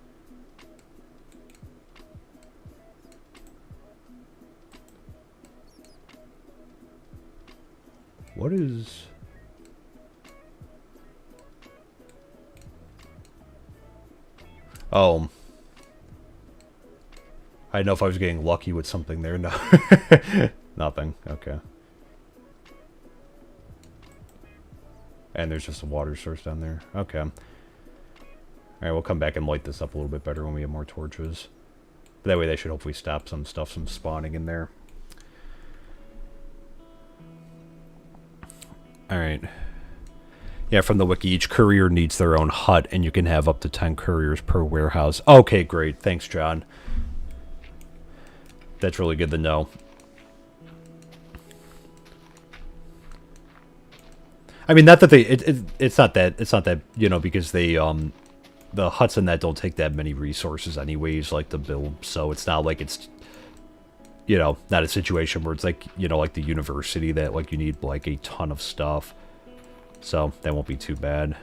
What is... Oh. I didn't know if I was getting lucky with something there. No. Nothing. Okay. And there's just a water source down there. Okay. Alright, we'll come back and light this up a little bit better when we have more torches. But that way they should hopefully stop some stuff from spawning in there. Alright. Yeah, from the wiki, each courier needs their own hut, and you can have up to 10 couriers per warehouse. Okay, great. Thanks, John. That's really good to know. I mean, not that they... it's not that, you know, because they, the huts in that don't take that many resources anyways, like, to build, so it's not like it's, you know, not a situation where it's like, you know, like the university that, like, you need, like, a ton of stuff. So, that won't be too bad.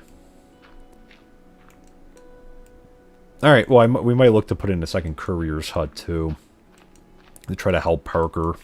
Alright, well, we might look to put in a second courier's hut, too. To try to help Parker.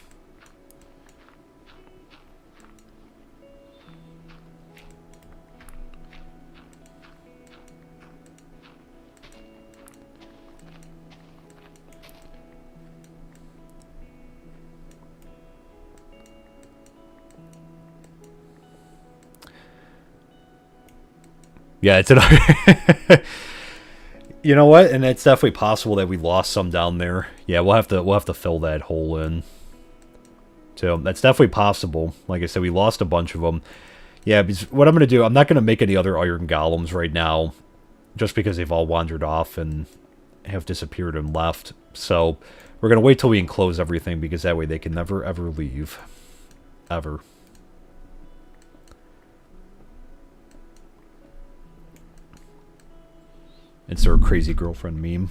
Yeah, it's an... You know what? And it's definitely possible that we lost some down there. Yeah, we'll have to fill that hole in. So that's definitely possible. Like I said, we lost a bunch of them. Yeah, because what I'm going to do, I'm not going to make any other iron golems right now, just because they've all wandered off and have disappeared and left. So we're going to wait till we enclose everything, because that way they can never ever leave. Ever. It's their crazy girlfriend meme.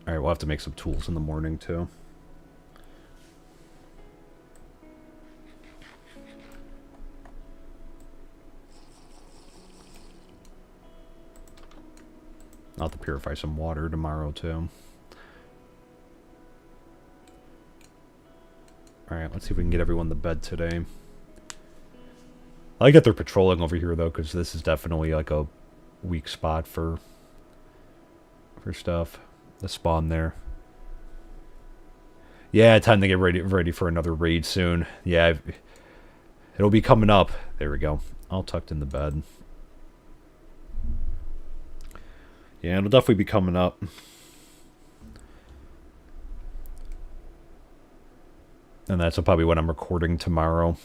Alright, we'll have to make some tools in the morning, too. I'll have to purify some water tomorrow, too. Alright, let's see if we can get everyone to bed today. I like that they're patrolling over here, though, because this is definitely, like, a weak spot for stuff. The spawn there. Yeah, time to get ready for another raid soon. Yeah, it'll be coming up. There we go. All tucked in the bed. Yeah, it'll definitely be coming up. And that's probably what I'm recording tomorrow.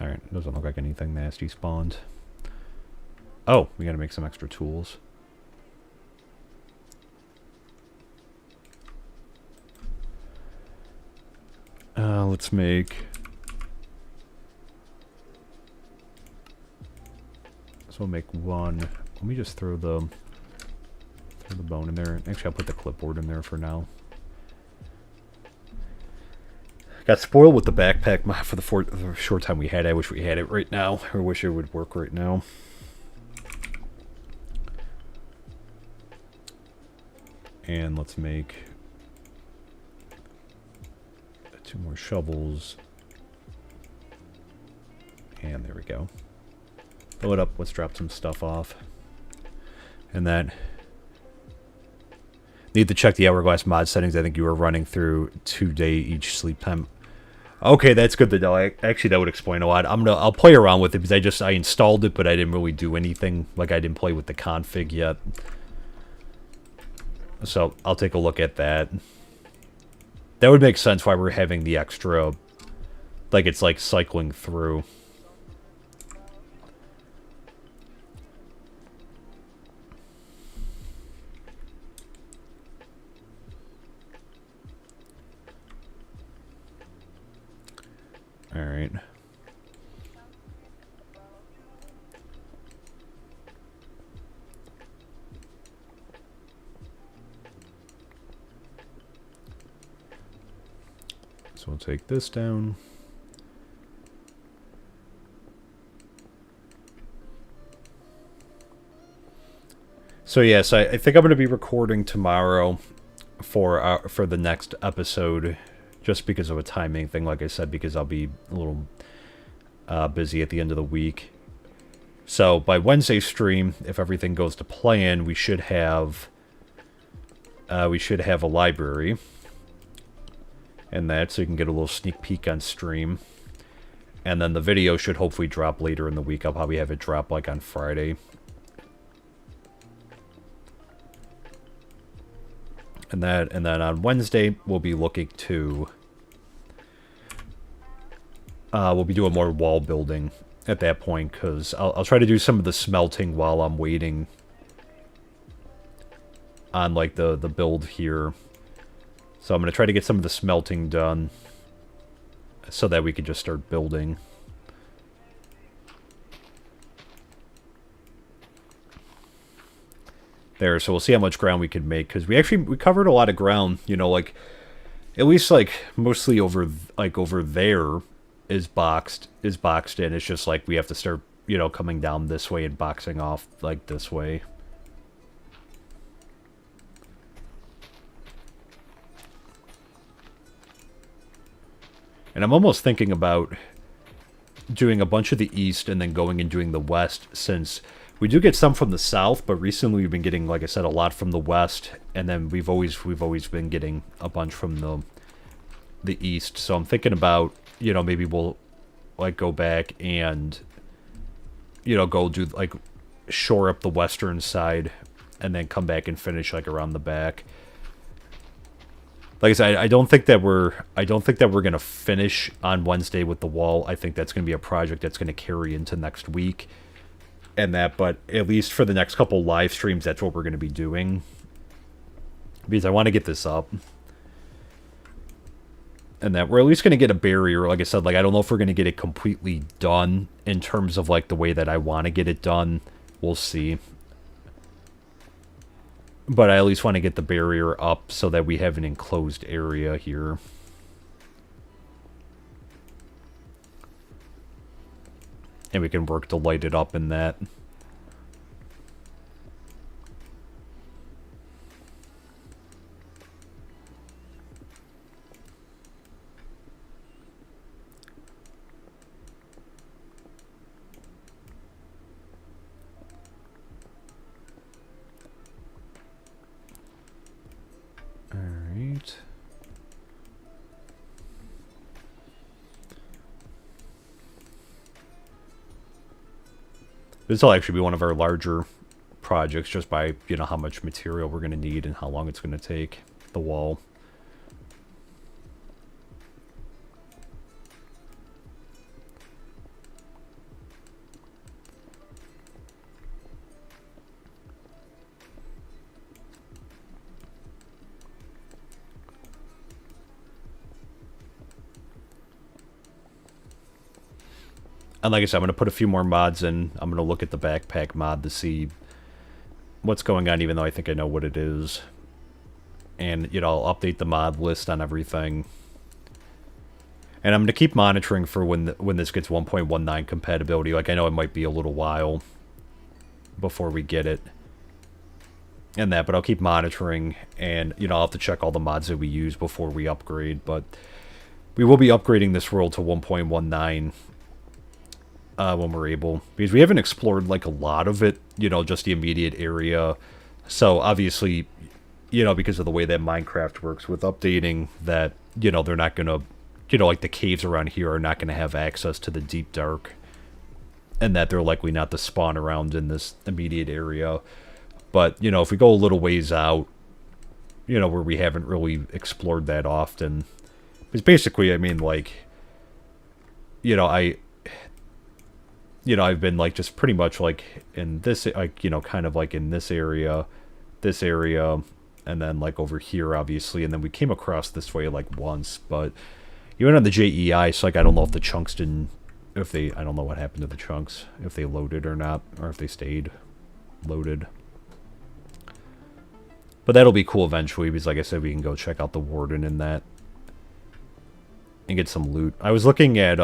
Alright, it doesn't look like anything nasty spawned. Oh, we gotta make some extra tools. Let's make... So we'll make one. Let me just throw the bone in there. Actually, I'll put the clipboard in there for now. Got spoiled with the backpack for the short time we had. I wish we had it right now. Or wish it would work right now. And let's make 2 more shovels. And there we go. Fill it up. Let's drop some stuff off. And that... Need to check the Hourglass Mod settings. I think you were running through 2-day each sleep time. Okay, that's good to know. Actually, that would explain a lot. I'll play around with it, because I installed it, but I didn't really do anything. Like, I didn't play with the config yet. So I'll take a look at that. That would make sense why we're having the extra, like, it's like cycling through. All right. So we'll take this down. So yes, I think I'm going to be recording tomorrow for the next episode, just because of a timing thing, like I said, because I'll be a little busy at the end of the week. So by Wednesday's stream, if everything goes to plan, we should have a library and that, so you can get a little sneak peek on stream. And then the video should hopefully drop later in the week. I'll probably have it drop like on Friday. And then on Wednesday, we'll be looking to... we'll be doing more wall building at that point, because I'll try to do some of the smelting while I'm waiting on, like, the build here. So I'm going to try to get some of the smelting done so that we can just start building. There, so we'll see how much ground we can make, because we covered a lot of ground, you know, like, at least, like, mostly over there is boxed in. It's just, like, we have to start, you know, coming down this way and boxing off, like, this way. And I'm almost thinking about doing a bunch of the east and then going and doing the west, since we do get some from the south, but recently we've been getting, like I said, a lot from the west, and then we've always been getting a bunch from the east. So I'm thinking about, you know, maybe we'll, like, go back and, you know, go do, like, shore up the western side and then come back and finish, like, around the back. Like I said, I don't think that we're gonna finish on Wednesday with the wall. I think that's gonna be a project that's gonna carry into next week, and that. But at least for the next couple live streams, that's what we're gonna be doing, because I want to get this up, and that we're at least gonna get a barrier. Like I said, like, I don't know if we're gonna get it completely done in terms of, like, the way that I want to get it done. We'll see. But I at least want to get the barrier up so that we have an enclosed area here. And we can work to light it up in that. Alright. This will actually be one of our larger projects, just by, you know, how much material we're going to need and how long it's going to take, the wall. And like I said, I'm going to put a few more mods in. I'm going to look at the backpack mod to see what's going on, even though I think I know what it is. And, you know, I'll update the mod list on everything. And I'm going to keep monitoring for when this gets 1.19 compatibility. Like, I know it might be a little while before we get it. And that, but I'll keep monitoring. And, you know, I'll have to check all the mods that we use before we upgrade. But we will be upgrading this world to 1.19. When we're able, because we haven't explored, like, a lot of it, you know, just the immediate area. So obviously, you know, because of the way that Minecraft works with updating, that, you know, they're not gonna, you know, like, the caves around here are not gonna have access to the deep dark, and that they're likely not to spawn around in this immediate area. But, you know, if we go a little ways out, you know, where we haven't really explored that often, because basically, I mean, like, you know, I've been, like, just pretty much, like, in this, like, you know, kind of, like, in this area, and then, like, over here, obviously, and then we came across this way, like, once, but even on the JEI, so, like, I don't know if the chunks didn't, I don't know what happened to the chunks, if they loaded or not, or if they stayed loaded. But that'll be cool eventually, because, like I said, we can go check out the Warden in that, and get some loot. I was looking at,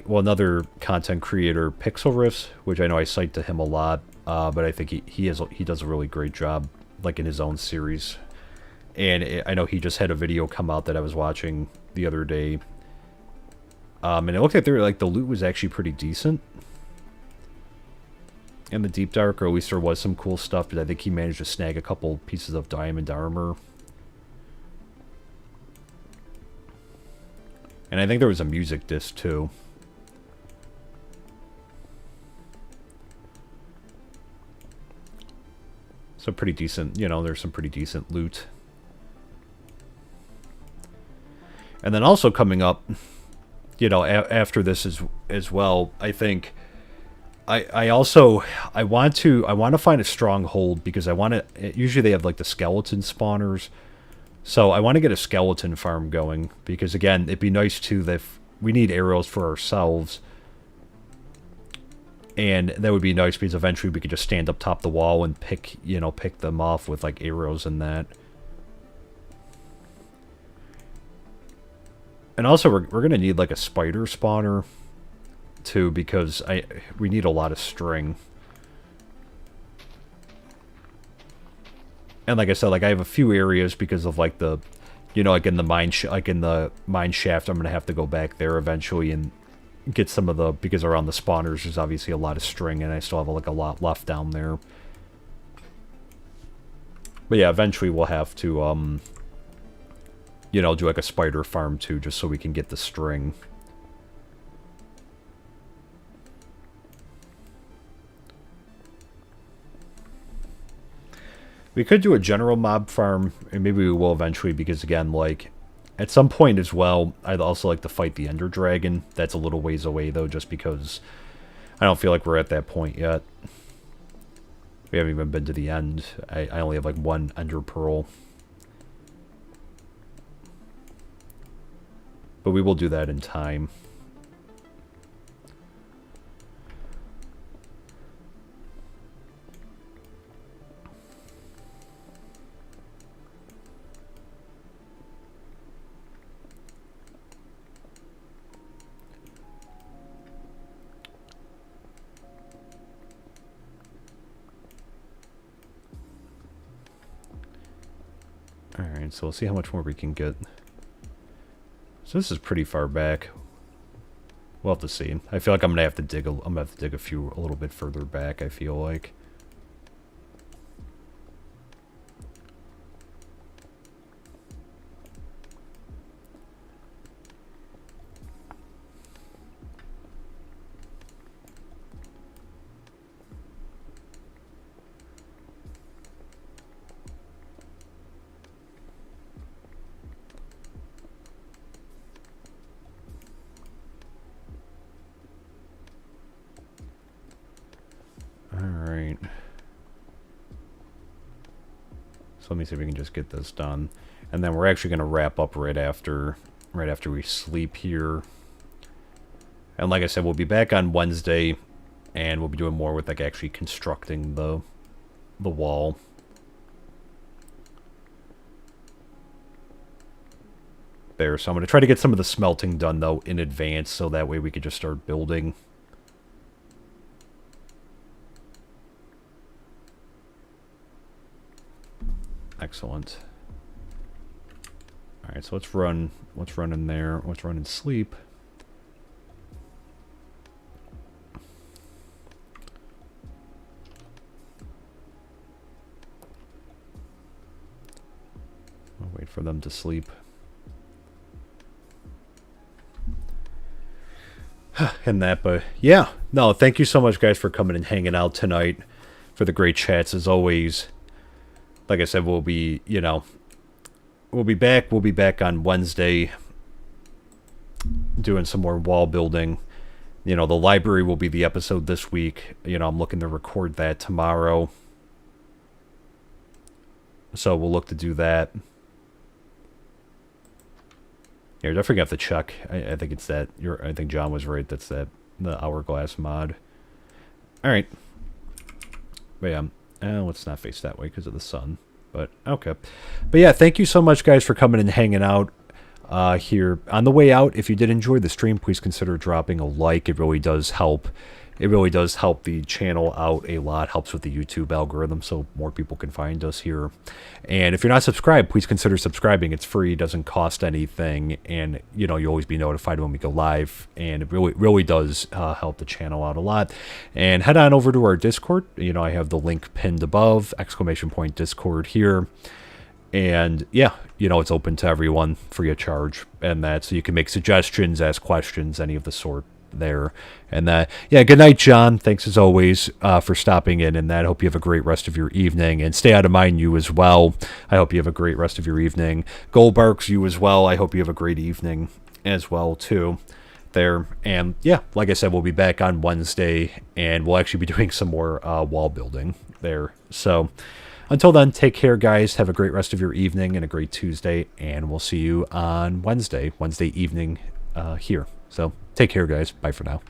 another content creator, Pixel Riffs, which I know I cite to him a lot, but I think he does a really great job, like, in his own series. And I know he just had a video come out that I was watching the other day, and it looked like the loot was actually pretty decent in the Deep Dark, or at least there was some cool stuff, but I think he managed to snag a couple pieces of diamond armor. And I think there was a music disc, too. So pretty decent, you know, there's some pretty decent loot. And then also coming up, you know, after this as well, I think I want to find a stronghold, because I want to, usually they have like the skeleton spawners. So I want to get a skeleton farm going, because again, it'd be nice too that if we need arrows for ourselves. And that would be nice, because eventually we could just stand up top the wall and pick them off with like arrows and that. And also we're going to need like a spider spawner too, because we need a lot of string. And like I said, like I have a few areas because of like the, you know, like in the mine shaft, I'm going to have to go back there eventually and get some of the, because around the spawners there's obviously a lot of string, and I still have like a lot left down there. But yeah, eventually we'll have to you know, do like a spider farm too, just so we can get the string. We could do a general mob farm, and maybe we will eventually, because again, like, at some point as well, I'd also like to fight the Ender Dragon. That's a little ways away, though, just because I don't feel like we're at that point yet. We haven't even been to the end. I only have, like, one Ender Pearl. But we will do that in time. Alright, so we'll see how much more we can get. So this is pretty far back. We'll have to see. I feel like I'm gonna have to dig a little bit further back, I feel like. Alright. So let me see if we can just get this done. And then we're actually going to wrap up right after we sleep here. And like I said, we'll be back on Wednesday, and we'll be doing more with like actually constructing the wall. There, so I'm going to try to get some of the smelting done though in advance, so that way we could just start building. Excellent. Alright, so let's run in there, let's run and sleep. I'll wait for them to sleep. And that, but yeah, no, thank you so much guys for coming and hanging out tonight, for the great chats as always. Like I said, we'll be back on Wednesday doing some more wall building. You know, the library will be the episode this week. You know, I'm looking to record that tomorrow. So we'll look to do that. Yeah, I forgot to check. I think it's that. I think John was right. That's the Hourglass Mod. Alright. But yeah. Let's not face that way because of the sun. But, okay. But yeah, thank you so much, guys, for coming and hanging out here. On the way out, if you did enjoy the stream, please consider dropping a like. It really does help. It really does help the channel out a lot. Helps with the YouTube algorithm so more people can find us here. And if you're not subscribed, please consider subscribing. It's free. It doesn't cost anything. And, you know, you'll always be notified when we go live. And it really does help the channel out a lot. And head on over to our Discord. You know, I have the link pinned above. ! Discord here. And, yeah, you know, it's open to everyone, free of charge. And that, so you can make suggestions, ask questions, any of the sort. there. And yeah, good night, John. Thanks as always for stopping in, and that. I hope you have a great rest of your evening, and stay out of mine, you as well. I hope you have a great rest of your evening. Goldbarks, you as well. I hope you have a great evening as well too. There. And yeah, like I said, we'll be back on Wednesday, and we'll actually be doing some more wall building there. So until then, take care, guys. Have a great rest of your evening and a great Tuesday, and we'll see you on Wednesday evening here. So take care, guys. Bye for now.